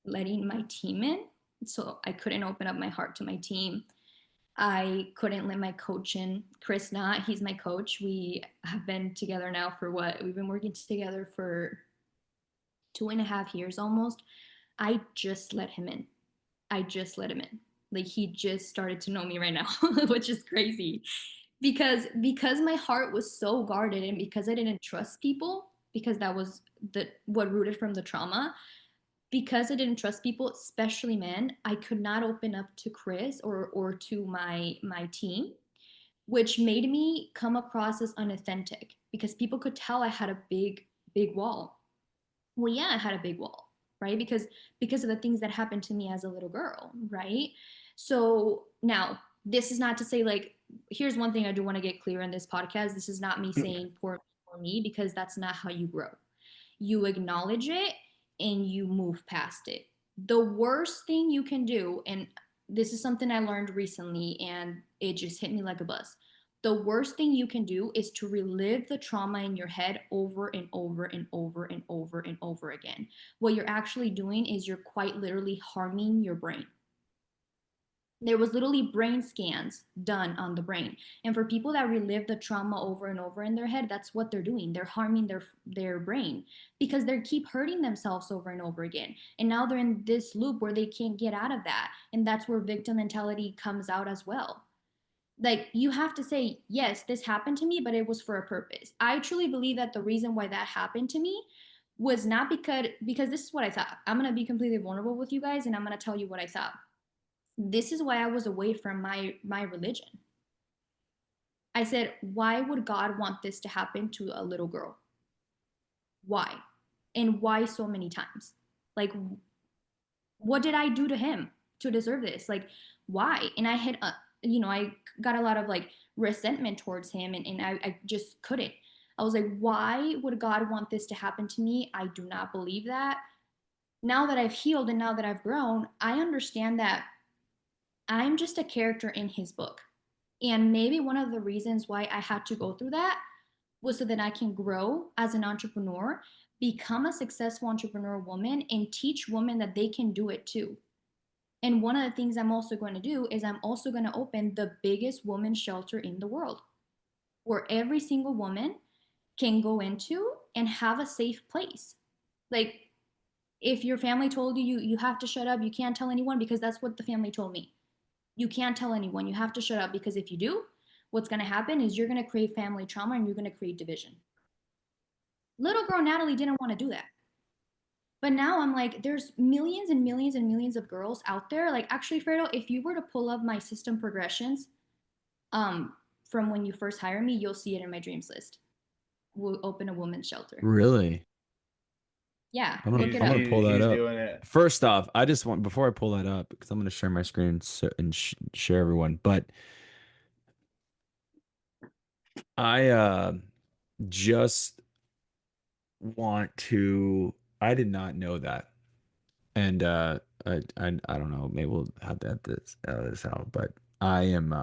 letting my team in. So I couldn't open up my heart to my team. I couldn't let my coach in. Chris Knott, he's my coach. We have been together now for what? We've been working together for 2.5 years almost. I just let him in. I just let him in. Like he just started to know me right now, which is crazy. Because my heart was so guarded and because I didn't trust people, because that was the what rooted from the trauma, because I didn't trust people, especially men, I could not open up to Chris or to my team, which made me come across as unauthentic because people could tell I had a big wall. Well, yeah, I had a big wall, right? Because of the things that happened to me as a little girl, right? So now this is not to say like here's one thing I do want to get clear in this podcast. This is not me saying poor me because that's not how you grow. You acknowledge it and you move past it. The worst thing you can do, and this is something I learned recently and it just hit me like a bus. The worst thing you can do is to relive the trauma in your head over and over and over and over and over again. What you're actually doing is you're quite literally harming your brain. There was literally brain scans done on the brain, and for people that relive the trauma over and over in their head, that's what they're doing. They're harming their brain because they keep hurting themselves over and over again, and now they're in this loop where they can't get out of that, and that's where victim mentality comes out as well. Like you have to say, yes, this happened to me, but it was for a purpose. I truly believe that the reason why that happened to me was not because this is what I thought. I'm going to be completely vulnerable with you guys and I'm going to tell you what I thought. This is why I was away from my religion. I said, why would God want this to happen to a little girl? Why? And why so many times? Like, what did I do to him to deserve this? Like, why? And I had, I got a lot of like resentment towards him, and I just couldn't. I was like, why would God want this to happen to me? I do not believe that. Now that I've healed and now that I've grown, I understand that I'm just a character in his book. And maybe one of the reasons why I had to go through that was so that I can grow as an entrepreneur, become a successful entrepreneur woman, and teach women that they can do it too. And one of the things I'm also going to do is I'm also going to open the biggest women's shelter in the world, where every single woman can go into and have a safe place. Like if your family told you have to shut up, you can't tell anyone because that's what the family told me. You can't tell anyone. You have to shut up because if you do, what's going to happen is you're going to create family trauma and you're going to create division. Little girl Nataly didn't want to do that. But now I'm like, there's millions and millions and millions of girls out there. Like, actually, Fredo, if you were to pull up my system progressions um, from when you first hire me, you'll see it in my dreams list. We'll open a women's shelter. Really? Yeah, I'm gonna pull that up. Doing it. First off, I just want before I pull that up because I'm gonna share my screen and share everyone. But I just want to. I did not know that, and I don't know. Maybe we'll have to edit this out. But I am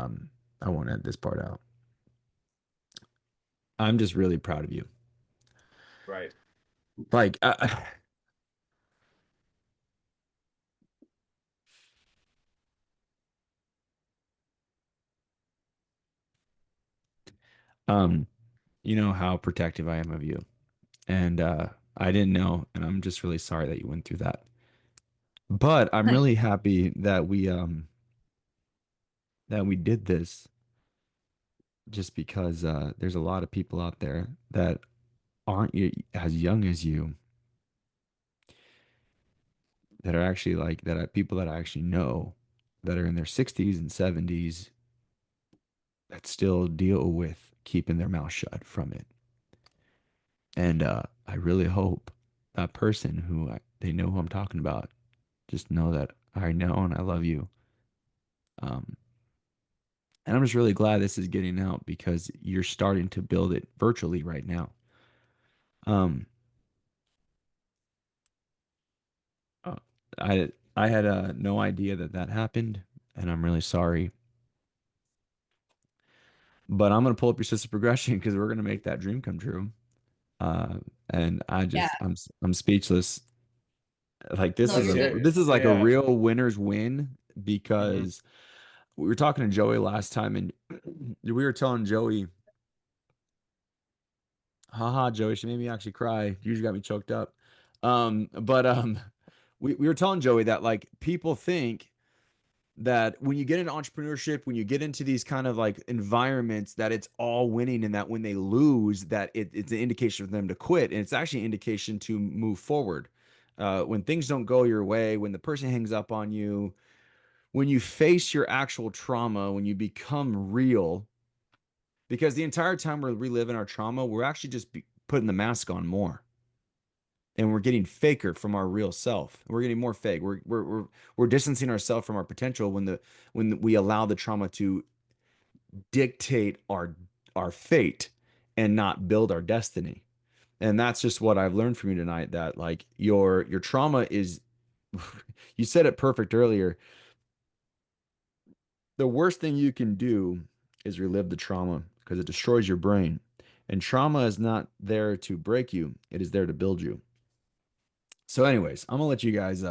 I won't edit this part out. I'm just really proud of you. Right. Like Um, you know how protective I am of you. And I didn't know, and I'm just really sorry that you went through that. But I'm really happy that we did this just because there's a lot of people out there that aren't as young as you that are actually like that are people that I actually know that are in their 60s and 70s that still deal with keeping their mouth shut from it. And I really hope that person they know who I'm talking about, just know that I know and I love you. Um, and I'm just really glad this is getting out because you're starting to build it virtually right now. Um, uh, I had no idea that happened, and I'm really sorry. But I'm gonna pull up your sister progression because we're gonna make that dream come true. Uh, and Yeah. I'm speechless. Like No, you're good. this is like a Yeah. real winner's win Mhm. because we were talking to Joey last time and we were telling Joey, haha, Joey, she made me actually cry. You usually got me choked up. But we were telling Joey that like people think that when you get into entrepreneurship, when you get into these kind of like environments, that it's all winning and that when they lose, that it's an indication for them to quit. And it's actually an indication to move forward. When things don't go your way, when the person hangs up on you, when you face your actual trauma, when you become real, because the entire time we're reliving our trauma, we're actually just putting the mask on more. And we're getting faker from our real self. We're getting more fake. We're distancing ourselves from our potential when we allow the trauma to dictate our fate and not build our destiny. And that's just what I've learned from you tonight. That like your trauma is, you said it perfect earlier. The worst thing you can do is relive the trauma because it destroys your brain. And trauma is not there to break you; it is there to build you. So, anyways, I'm gonna let you guys.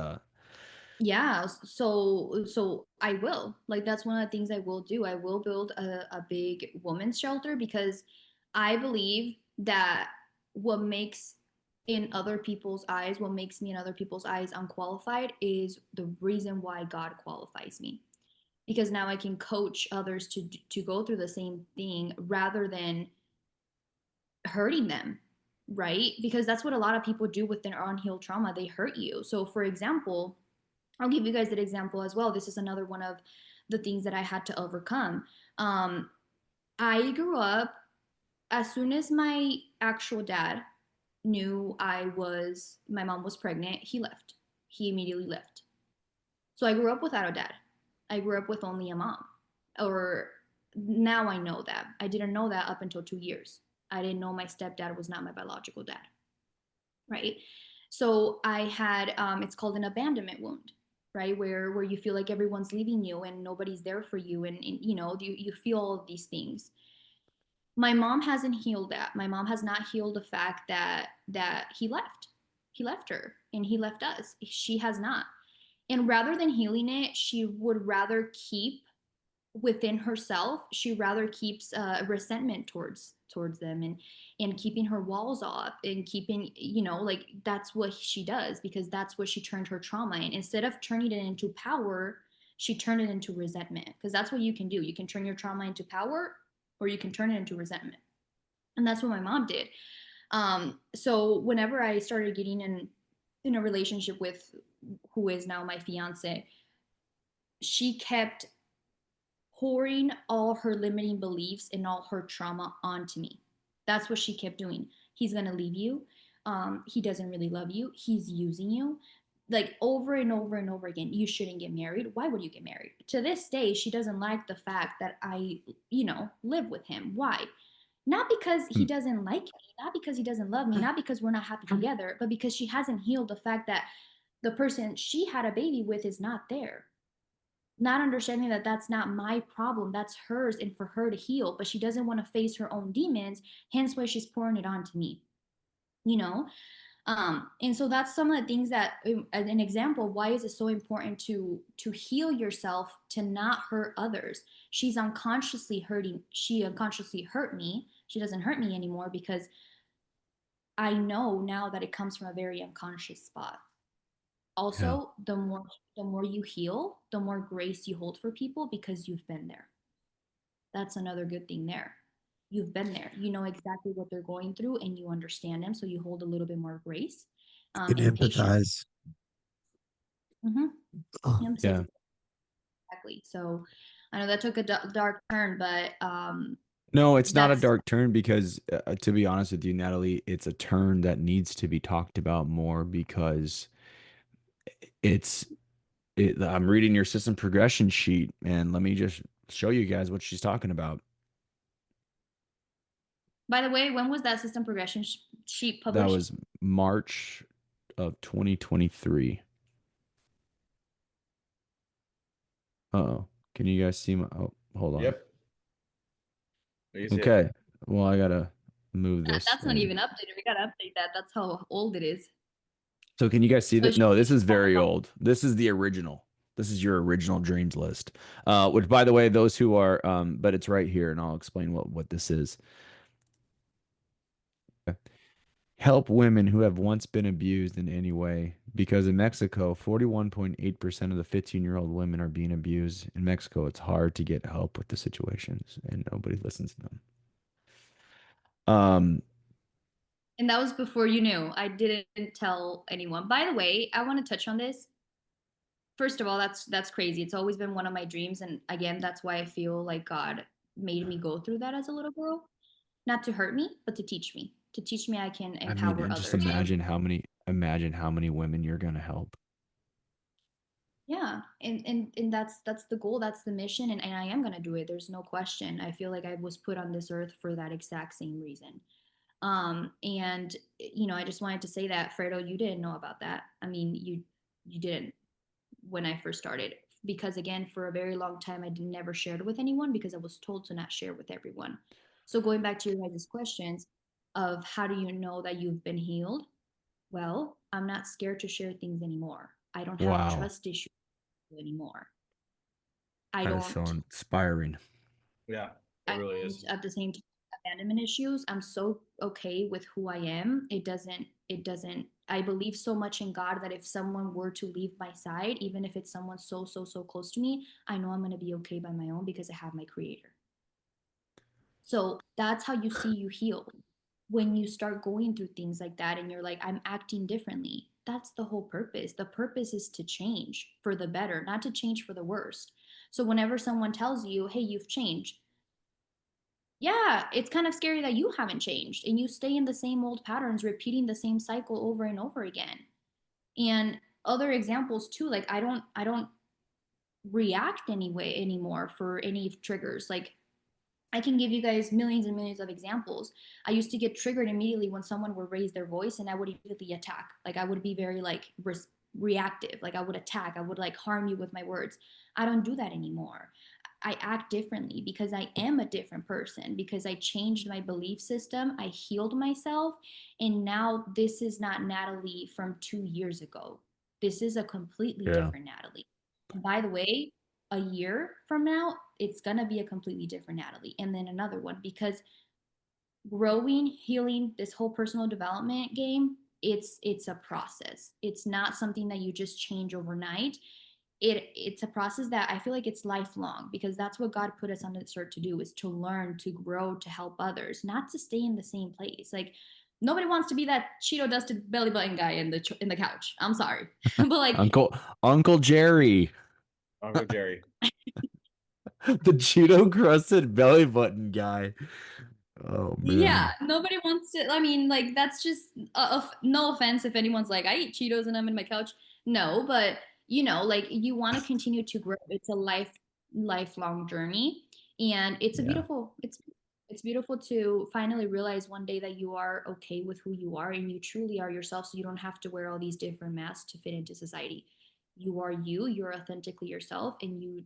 Yeah, so I will. Like that's one of the things I will do. I will build a big women's shelter because I believe that what makes in other people's eyes, what makes me in other people's eyes unqualified is the reason why God qualifies me. Because now I can coach others to go through the same thing rather than hurting them, right? Because that's what a lot of people do with their unhealed trauma. They hurt you. So for example, I'll give you guys that example as well. This is another one of the things that I had to overcome. Um, I grew up, as soon as my actual dad knew my mom was pregnant, he left. He immediately left. So I grew up without a dad. I grew up with only a mom. Or now I know that. I didn't know that up until 2 years. I didn't know my stepdad was not my biological dad, right? So I had it's called an abandonment wound, right? Where you feel like everyone's leaving you and nobody's there for you, and you know you feel all of these things. My mom hasn't healed that. My mom has not healed the fact that he left her and he left us. She has not. And rather than healing it, she would rather keep within herself, she rather keeps resentment towards them, and keeping her walls up and keeping, you know, like that's what she does because that's what she turned her trauma in. Instead of turning it into power, she turned it into resentment, because that's what you can do. You can turn your trauma into power, or you can turn it into resentment. And that's what my mom did. So whenever I started getting in a relationship with who is now my fiance, she kept pouring all her limiting beliefs and all her trauma onto me. That's what she kept doing. He's gonna leave you. He doesn't really love you. He's using you. Like over and over and over again, you shouldn't get married. Why would you get married? To this day, she doesn't like the fact that I, live with him. Why? Not because he doesn't like me, not because he doesn't love me, not because we're not happy together, but because she hasn't healed the fact that the person she had a baby with is not there, not understanding that that's not my problem, that's hers and for her to heal, but she doesn't want to face her own demons, hence why she's pouring it on to me, you know. And so that's some of the things that, an example, why is it so important to heal yourself, to not hurt others. She unconsciously hurt me, She doesn't hurt me anymore because I know now that it comes from a very unconscious spot. Also, the more you heal, the more grace you hold for people because you've been there. That's another good thing there. You've been there. You know exactly what they're going through and you understand them, so you hold a little bit more grace You can and patience. empathize. Yeah. Exactly. So I know that took a dark turn, but no, it's not a that's dark turn because, to be honest with you, Nataly, it's a turn that needs to be talked about more because I'm reading your system progression sheet, and let me just show you guys what she's talking about. By the way, when was that system progression sheet published? That was March of 2023. Oh, can you guys see my? Oh, hold on. Yep. Okay. Well, I gotta move this. That's not even updated. We gotta update that. That's how old it is. So can you guys see So that? No, this is very old. This is the original. This is your original dreams list. Which, by the way, those who are, but it's right here, and I'll explain what this is. Help women who have once been abused in any way. Because in Mexico, 41.8% of the 15-year-old women are being abused. In Mexico, it's hard to get help with the situations, and nobody listens to them. And that was before you knew. I didn't tell anyone. By the way, I want to touch on this. First of all, that's crazy. It's always been one of my dreams, and again, that's why I feel like God made me go through that as a little girl, not to hurt me, but to teach me. To teach me I can empower and others. just imagine how many women you're gonna help. Yeah, and that's the goal, that's the mission, and I am gonna do it. There's no question. I feel like I was put on this earth for that exact same reason. And I just wanted to say that, Fredo, you didn't know about that. I mean, you didn't when I first started, because again, for a very long time, I never shared with anyone because I was told to not share with everyone. So going back to your guys' questions of how do you know that you've been healed? Well, I'm not scared to share things anymore. I don't have trust issues anymore. I That is so don't inspiring. Yeah, it really is. at the same time abandonment issues. I'm so okay with who I am. It doesn't I believe so much in God that if someone were to leave my side, even if it's someone so close to me, I know I'm going to be okay by my own because I have my creator. So that's how you see you heal. When you start going through things like that and you're like, I'm acting differently, that's the whole purpose. The purpose is to change for the better, not to change for the worst. So whenever someone tells you, hey, you've changed, yeah, it's kind of scary that you haven't changed and you stay in the same old patterns, repeating the same cycle over and over again. And other examples too, like I don't react anyway anymore for any triggers. Like I can give you guys millions and millions of examples. I used to get triggered immediately when someone would raise their voice and I would immediately attack. Like I would be very like reactive. Like I would attack. I would like harm you with my words. I don't do that anymore. I act differently because I am a different person, because I changed my belief system. I healed myself. And now this is not Nataly from 2 years ago. This is a completely different Nataly. And by the way, a year from now, it's going to be a completely different Nataly. And then another one, because growing, healing, this whole personal development game, it's a process. It's not something that you just change overnight. It's a process that I feel like it's lifelong, because that's what God put us on this earth to do, is to learn, to grow, to help others, not to stay in the same place. Like nobody wants to be that Cheeto dusted belly button guy in the couch. I'm sorry. But like Uncle Jerry. Uncle Jerry. The Cheeto crusted belly button guy. Oh man. Yeah, nobody wants to. I mean, like that's just no offense if anyone's like, I eat Cheetos and I'm in my couch. No, but like you want to continue to grow. It's a lifelong journey, and it's a beautiful. It's beautiful to finally realize one day that you are okay with who you are and you truly are yourself. So you don't have to wear all these different masks to fit into society. You are you. You're authentically yourself, and you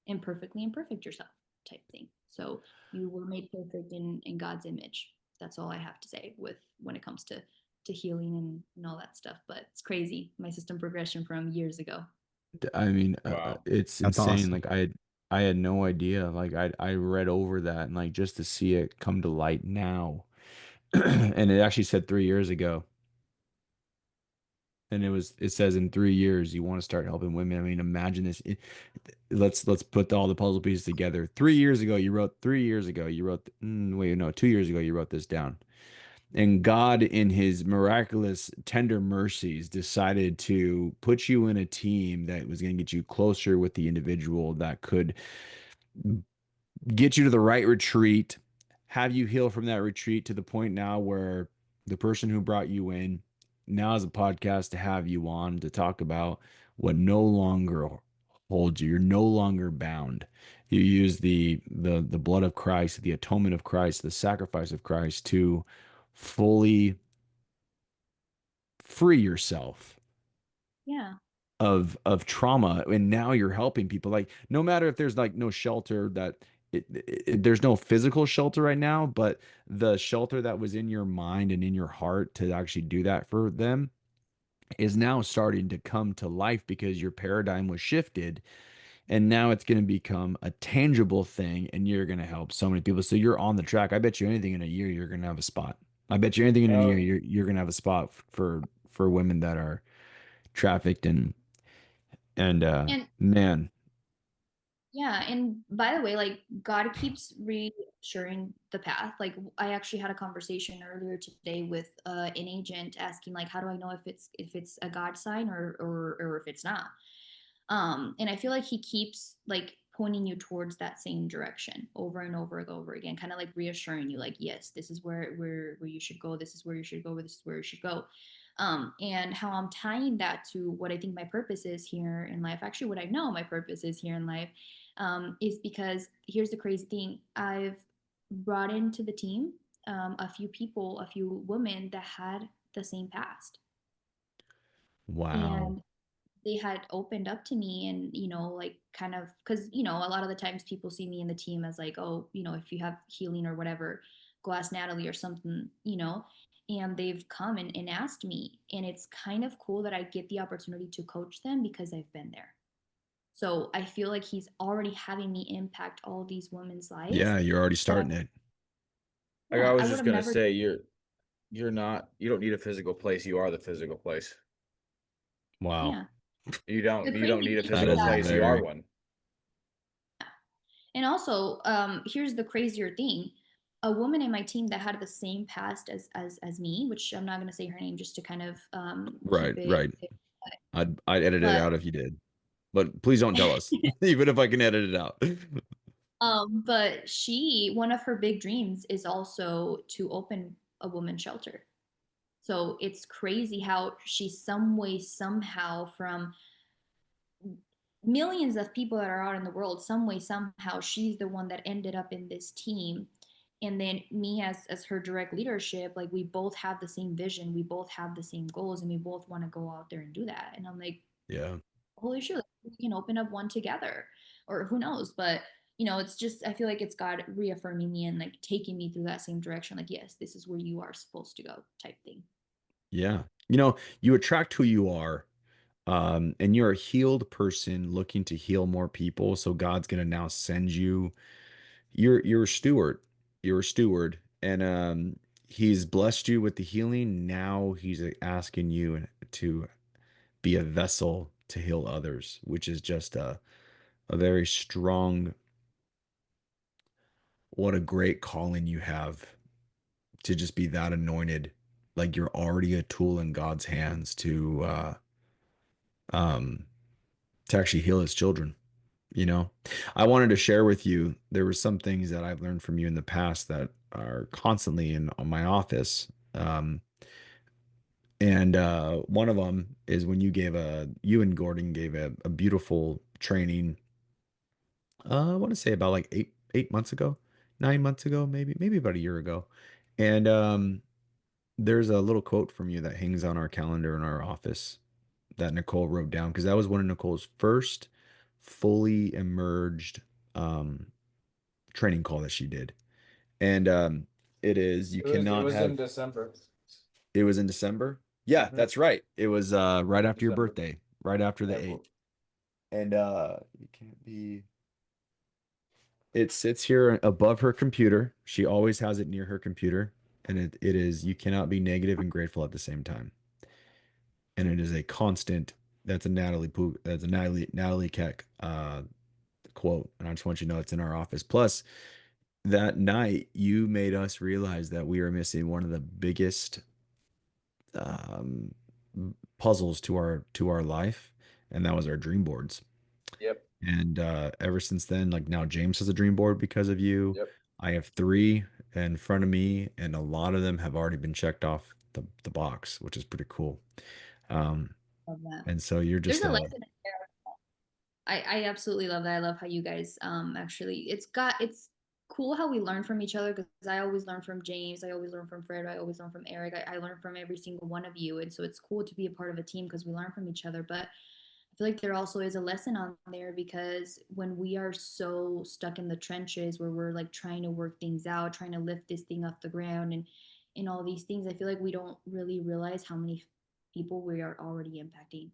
imperfectly imperfect yourself, type thing. So you were made perfect in God's image. That's all I have to say with when it comes to healing and all that stuff. But it's crazy, my system progression from years ago. I mean, Wow. it's That's insane. awesome. Like I had no idea. Like I read over that, and like just to see it come to light now. And it actually said 3 years ago. And it says in 3 years you want to start helping women. I mean, imagine this. Let's put all the puzzle pieces together. 3 years ago you wrote 3 years ago you wrote wait, no, 2 years ago you wrote this down. And God, in his miraculous, tender mercies, decided to put you in a team that was going to get you closer with the individual that could get you to the right retreat, have you heal from that retreat to the point now where the person who brought you in now has a podcast to have you on to talk about what no longer holds you. You're no longer bound. You use the blood of Christ, the atonement of Christ, the sacrifice of Christ to fully free yourself Yeah. of trauma, and now you're helping people. Like, no matter if there's like no shelter that there's no physical shelter right now, but the shelter that was in your mind and in your heart to actually do that for them is now starting to come to life because your paradigm was shifted, and now it's going to become a tangible thing, and you're going to help so many people. So you're on the track. I bet you anything in a year you're going to have a spot. I bet you anything in a year Oh, you're going to have a spot for women that are trafficked. And And man, yeah, and by the way, like God keeps reassuring the path. Like I actually had a conversation earlier today with an agent asking like, how do I know if it's a God sign or if it's not? And I feel like he keeps like pointing you towards that same direction over and over and over again, kind of like reassuring you, like, yes, this is where you should go. This is where you should go. This is where you should go. And how I'm tying that to what I think my purpose is here in life. Actually, what I know my purpose is here in life is because here's the crazy thing. I've brought into the team a few people, a few women that had the same past. wow. And they had opened up to me and like kind of because a lot of the times people see me in the team as like, oh, if you have healing or whatever, go ask Nataly or something, and they've come and asked me, and it's kind of cool that I get the opportunity to coach them because I've been there. So I feel like he's already having me impact all these women's lives Yeah, you're already that starting it. like I yeah, I was would just have gonna never. say, you don't need a physical place. You are the physical place. Wow. Yeah, the You crazy don't need a thing That is physical is a that. place. You are very, one. And also, here's the crazier thing. A woman in my team that had the same past as me, which I'm not going to say her name just to kind of keep right, it. right. I'd edit it But out if you did. But please don't tell us, even if I can edit it out. but one of her big dreams is also to open a women's shelter. So it's crazy how she some way somehow from millions of people that are out in the world, some way somehow she's the one that ended up in this team. And then me as her direct leadership, like we both have the same vision, we both have the same goals, and we both want to go out there and do that. And I'm like, Yeah. holy shit, we can open up one together, or who knows? But it's just I feel like it's God reaffirming me and like taking me through that same direction. Like, yes, this is where you are supposed to go, type thing. Yeah. You attract who you are. And you're a healed person looking to heal more people. So God's gonna now send you. You're a steward. You're a steward, and He's blessed you with the healing. Now He's asking you to be a vessel to heal others, which is just a very strong. What a great calling you have to just be that anointed. Like you're already a tool in God's hands um to actually heal His children. I wanted to share with you, there were some things that I've learned from you in the past that are constantly in on my office. And one of them is when you and Gordon gave a beautiful training. I want to say about like 8 months ago, 9 months ago, maybe about a year ago. And there's a little quote from you that hangs on our calendar in our office that Nicole wrote down, because that was one of Nicole's first fully emerged um, training call that she did. And it is, you It cannot was in have, December. it was in December. Yeah, Mhm. that's right. It was right after your December. birthday, right after the April. 8th. And you can't be. It sits here above her computer. She always has it near her computer. And it is, you cannot be negative and grateful at the same time. And it is a constant. That's a Nataly Keck quote. And I just want you to know it's in our office. Plus, that night you made us realize that we are missing one of the biggest um, puzzles to our life, and that was our dream boards. Yep. And ever since then, like now James has a dream board because of you. Yep. I have 3 in front of me, and a lot of them have already been checked off the box, which is pretty cool. Um, Love that. and so you're There's just a lesson in there. I absolutely love that. I love how you guys actually it's cool how we learn from each other, because I always learn from James, I always learn from Fred, I always learn from Eric. I learn from every single one of you. And so it's cool to be a part of a team because we learn from each other. But I feel like there also is a lesson on there, because when we are so stuck in the trenches where we're like trying to work things out, trying to lift this thing off the ground and all these things, I feel like we don't really realize how many people we are already impacting.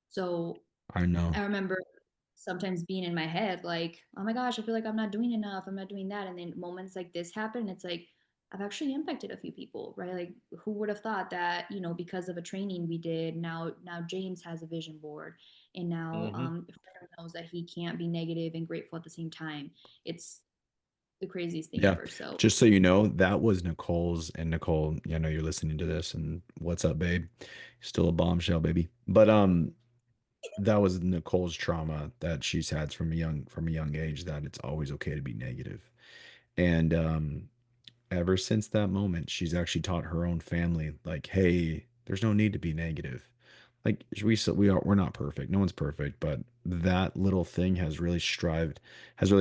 So I know. I remember sometimes being in my head like, oh my gosh, I feel like I'm not doing enough, I'm not doing that. And then moments like this happen, it's like I've actually impacted a few people, right? Like who would have thought that, because of a training we did, now James has a vision board, and now Fred knows that he can't be negative and grateful at the same time. It's the craziest thing Yeah. ever. So Just so you know, that was Nicole's. And Nicole, I know you're listening to this, and what's up, babe? Still a bombshell, baby. But that was Nicole's trauma that she's had from a young age, that it's always okay to be negative. And ever since that moment, she's actually taught her own family, like, hey, there's no need to be negative. Like we're not perfect. No one's perfect, but that little thing has really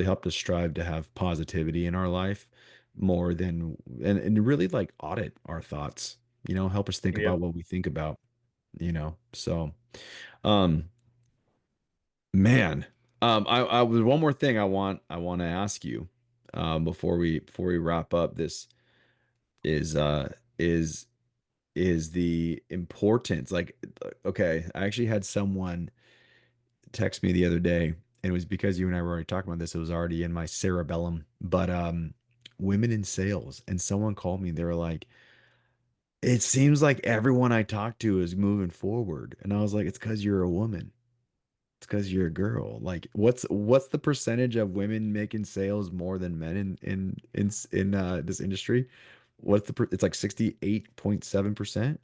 helped us strive to have positivity in our life more than, and really like audit our thoughts, help us think about Yep. what we think about, So um man, I was one more thing I want to ask you before we wrap up. This is is is the importance, like, okay, I actually had someone text me the other day, and it was because you and I were already talking about this. It was already in my cerebellum, but women in sales, and someone called me. They were like, it seems like everyone I talk to is moving forward, and I was like, it's because you're a woman. It's because you're a girl. Like, what's the percentage of women making sales more than men in this industry? It's like 68.7%.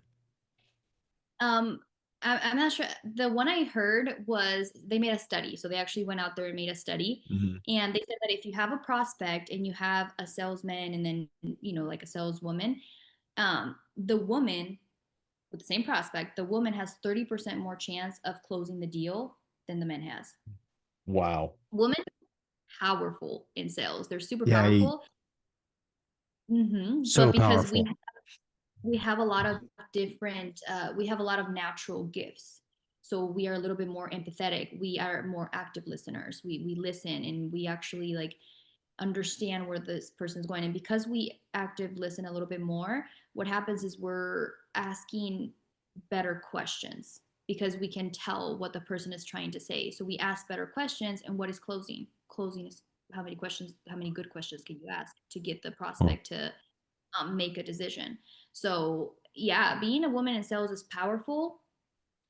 Um, I'm not sure. The one I heard was they made a study. So they actually went out there and made a study. Mhm. And they said that if you have a prospect and you have a salesman and then, like a saleswoman, the woman with the same prospect, the woman has 30% more chance of closing the deal than the man has. Wow. Women powerful in sales. They're super Yeah, powerful. so But because powerful. we have a lot of different we have a lot of natural gifts, so we are a little bit more empathetic, we are more active listeners, we listen and we actually like understand where this person's going. And because we active listen a little bit more, what happens is we're asking better questions because we can tell what the person is trying to say. So we ask better questions. And what is closing is how many good questions can you ask to get the Huh. prospect to make a decision. So yeah, being a woman in sales is powerful.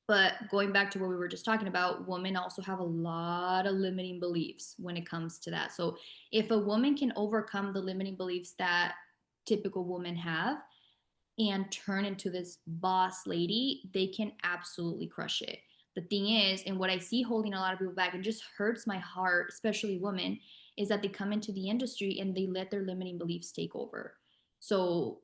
But going back to what we were just talking about, women also have a lot of limiting beliefs when it comes to that. So if a woman can overcome the limiting beliefs that typical women have and turn into this boss lady, they can absolutely crush it. The thing is, and what I see holding a lot of people back, and just hurts my heart, especially women, is that they come into the industry and they let their limiting beliefs take over. So,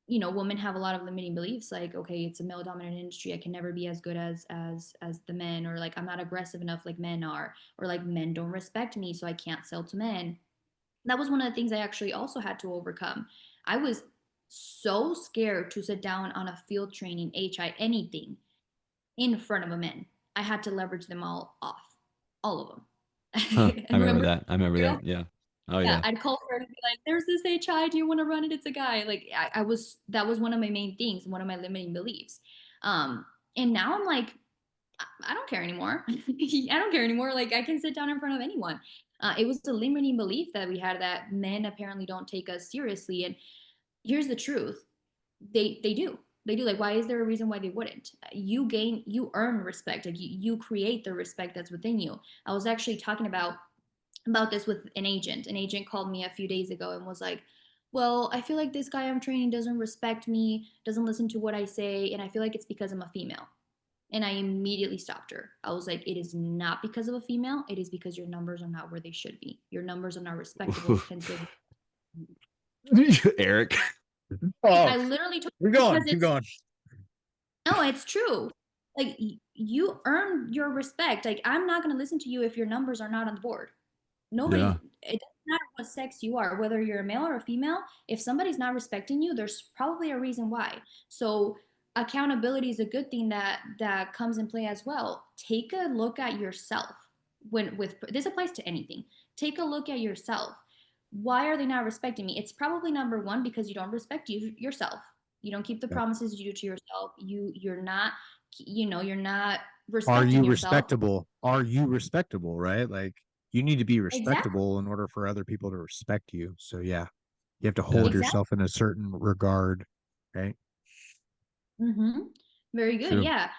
women have a lot of limiting beliefs, like, okay, it's a male dominant industry, I can never be as good as the men, or like I'm not aggressive enough like men are, or like men don't respect me, so I can't sell to men. That was one of the things I actually also had to overcome. I was so scared to sit down on a field training, HI, anything in front of a man. I had to leverage them all off, all of them. Huh. I And remember remember, that. I remember that. Yeah. Oh yeah, yeah. I'd call Fred and be like, "There's this HI. Do you want to run it? It's a guy." Like I was, that was one of my main things, one of my limiting beliefs. And now I'm like, I don't care anymore. I don't care anymore. Like I can sit down in front of anyone. It was a limiting belief that we had that men apparently don't take us seriously. And here's the truth: they do. They do. Like, why is there a reason why they wouldn't? You earn respect. Like you create the respect that's within you. I was actually talking about this with an agent. An agent called me a few days ago and was like, well, I feel like this guy I'm training doesn't respect me, doesn't listen to what I say, and I feel like it's because I'm a female. And I immediately stopped her. I was like, it is not because of a female. It is because your numbers are not where they should be. Your numbers are not respectable. Hence, Eric. Oh, I literally told keep her going, because keep going. no, it's true. Like you earn your respect. Like I'm not going to listen to you if your numbers are not on the board. Nobody's, Yeah. it doesn't matter what sex you are, whether you're a male or a female. If somebody's not respecting you, there's probably a reason why. So accountability is a good thing that comes in play as well. Take a look at yourself. When with this applies to anything. Take a look at yourself. Why are they not respecting me? It's probably number one because you don't respect yourself. You don't keep the Yep. promises you do to yourself. You're not, you're not Are respecting you yourself. respectable? Are you respectable, right? Like you need to be Exactly. respectable in order for other people to respect you. So yeah, you have to hold Yeah. Exactly. yourself in a certain regard, right? Mm-hmm. Very good. True. Yeah.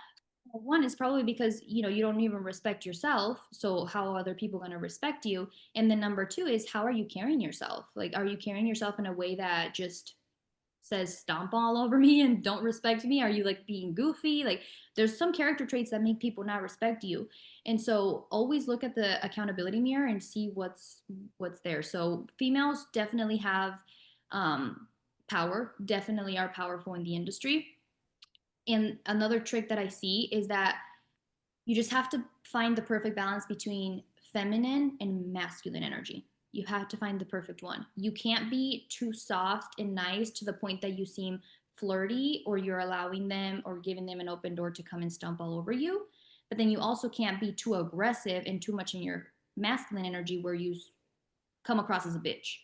One is probably because you don't even respect yourself. So how are other people going to respect you? And then number two is how are you carrying yourself? Like, are you carrying yourself in a way that just says stomp all over me and don't respect me? Are you like being goofy? Like, there's some character traits that make people not respect you. And so always look at the accountability mirror and see what's there. So females definitely have power, definitely are powerful in the industry. And another trick that I see is that you just have to find the perfect balance between feminine and masculine energy. You have to find the perfect one. You can't be too soft and nice to the point that you seem flirty or you're allowing them or giving them an open door to come and stomp all over you. But then you also can't be too aggressive and too much in your masculine energy where you come across as a bitch,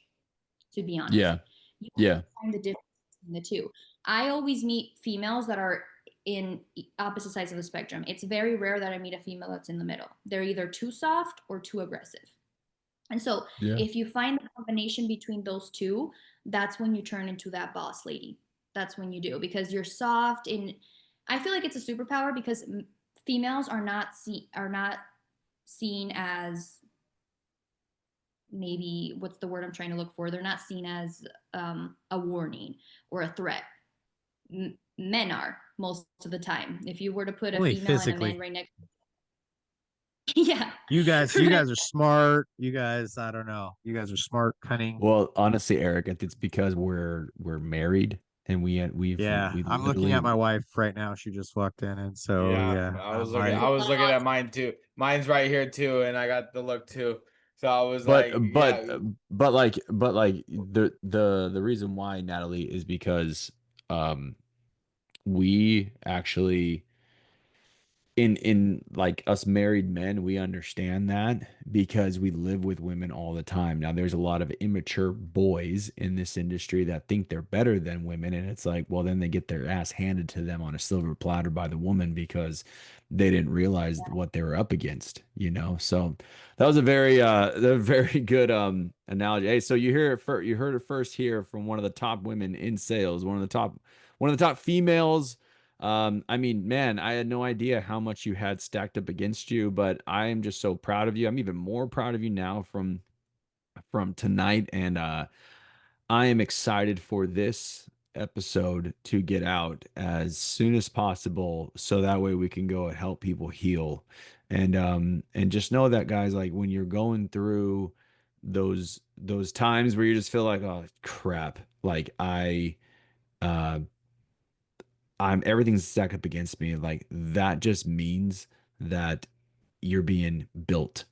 to be honest. Yeah. You have Yeah. to find the difference between the two. I always meet females that are in opposite sides of the spectrum. It's very rare that I meet a female that's in the middle. They're either too soft or too aggressive. And so Yeah. if you find the combination between those two, that's when you turn into that boss lady. That's when you do, because you're soft. And I feel like it's a superpower because females are not seen as, maybe what's the word I'm trying to look for? They're not seen as a warning or a threat. Men are most of the time. If you were to put a Only female and a man physically. right next, yeah, You right. guys are smart. You guys, I don't know. You guys are smart, cunning. Well, honestly, Eric, it's because we're married and Yeah, we I'm looking at literally. my wife right now. She just walked in, and so Yeah, yeah, I was I'm looking. like, I was looking at mine too. Mine's right here too, and I got the look too. So I was But like, but yeah, but like the reason why, Natalie, is because we actually, in like us married men, we understand that because we live with women all the time. Now there's a lot of immature boys in this industry that think they're better than women, and it's like, well, then they get their ass handed to them on a silver platter by the woman because they didn't realize what they were up against. So that was a very good analogy. Hey, so you heard it first here from one of the top women in sales, one of the top females. I mean, man, I had no idea how much you had stacked up against you, but I am just so proud of you. I'm even more proud of you now from tonight, and I am excited for this episode to get out as soon as possible, so that way we can go and help people heal. And just know that, guys, like when you're going through those times where you just feel like, oh crap, like uh I'm everything's stacked up against me. Like that just means that you're being built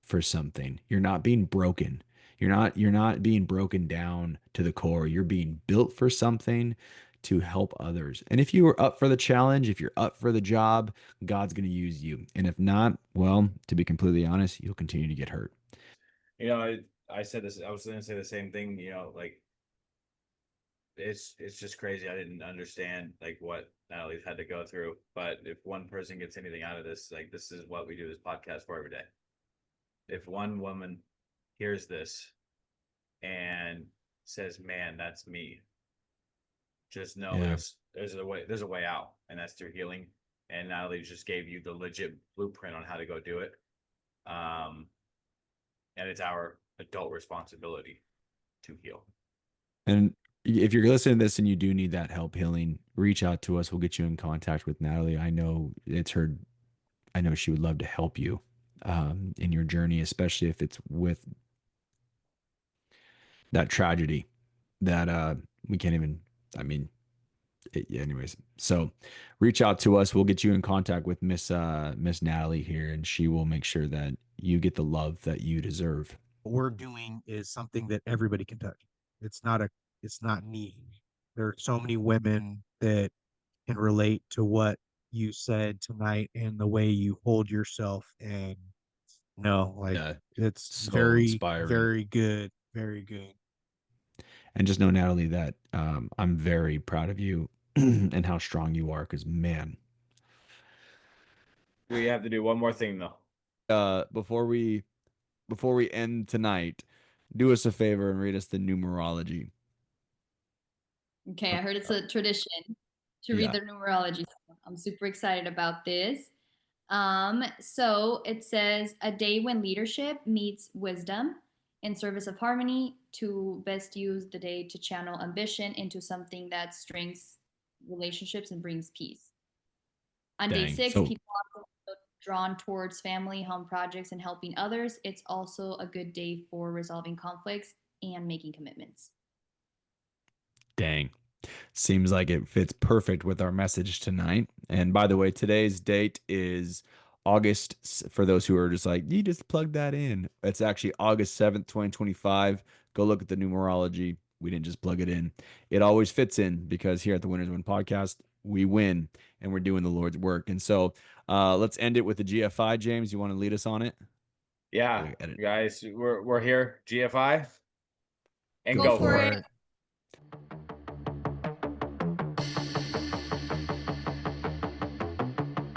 for something. You're not being broken. You're not being broken down to the core. You're being built for something to help others. And if you are up for the challenge, if you're up for the job, God's going to use you. And if not, well, to be completely honest, you'll continue to get hurt. you know, I said this. I was going to say the same thing. Like it's just crazy. I didn't understand like what Nataly's had to go through. But if one person gets anything out of this, like this is what we do this podcast for every day. If one woman hears this and says, "Man, that's me," just know there's a way out, and that's through healing. And Nataly just gave you the legit blueprint on how to go do it. And it's our adult responsibility to heal. And if you're listening to this and you do need that help healing, reach out to us. We'll get you in contact with Nataly. I know she would love to help you in your journey, especially if it's with that tragedy that we can't even, anyways. So reach out to us. We'll get you in contact with Miss Nataly here, and she will make sure that you get the love that you deserve. What we're doing is something that everybody can touch. It's not me. There are so many women that can relate to what you said tonight and the way you hold yourself. And it's so very, inspiring. very good. Very good. And just know, Nataly, that I'm very proud of you and how strong you are. Because man, we have to do one more thing though. Before we end tonight, do us a favor and read us the numerology. Okay, I heard it's a tradition to read the numerology. I'm super excited about this. So it says a day when leadership meets wisdom in service of harmony, to best use the day to channel ambition into something that strengthens relationships and brings peace. On day 6, people are drawn towards family, home projects, and helping others. It's also a good day for resolving conflicts and making commitments. Dang. Seems like it fits perfect with our message tonight. And by the way, today's date is August. For those who are just like, you just plug that in. It's actually August 7th, 2025. Go look at the numerology. We didn't just plug it in. It always fits in because here at the Winners Win podcast, we win and we're doing the Lord's work. And so let's end it with the GFI. James, you want to lead us on it? Yeah, guys, we're here. GFI. And go for it.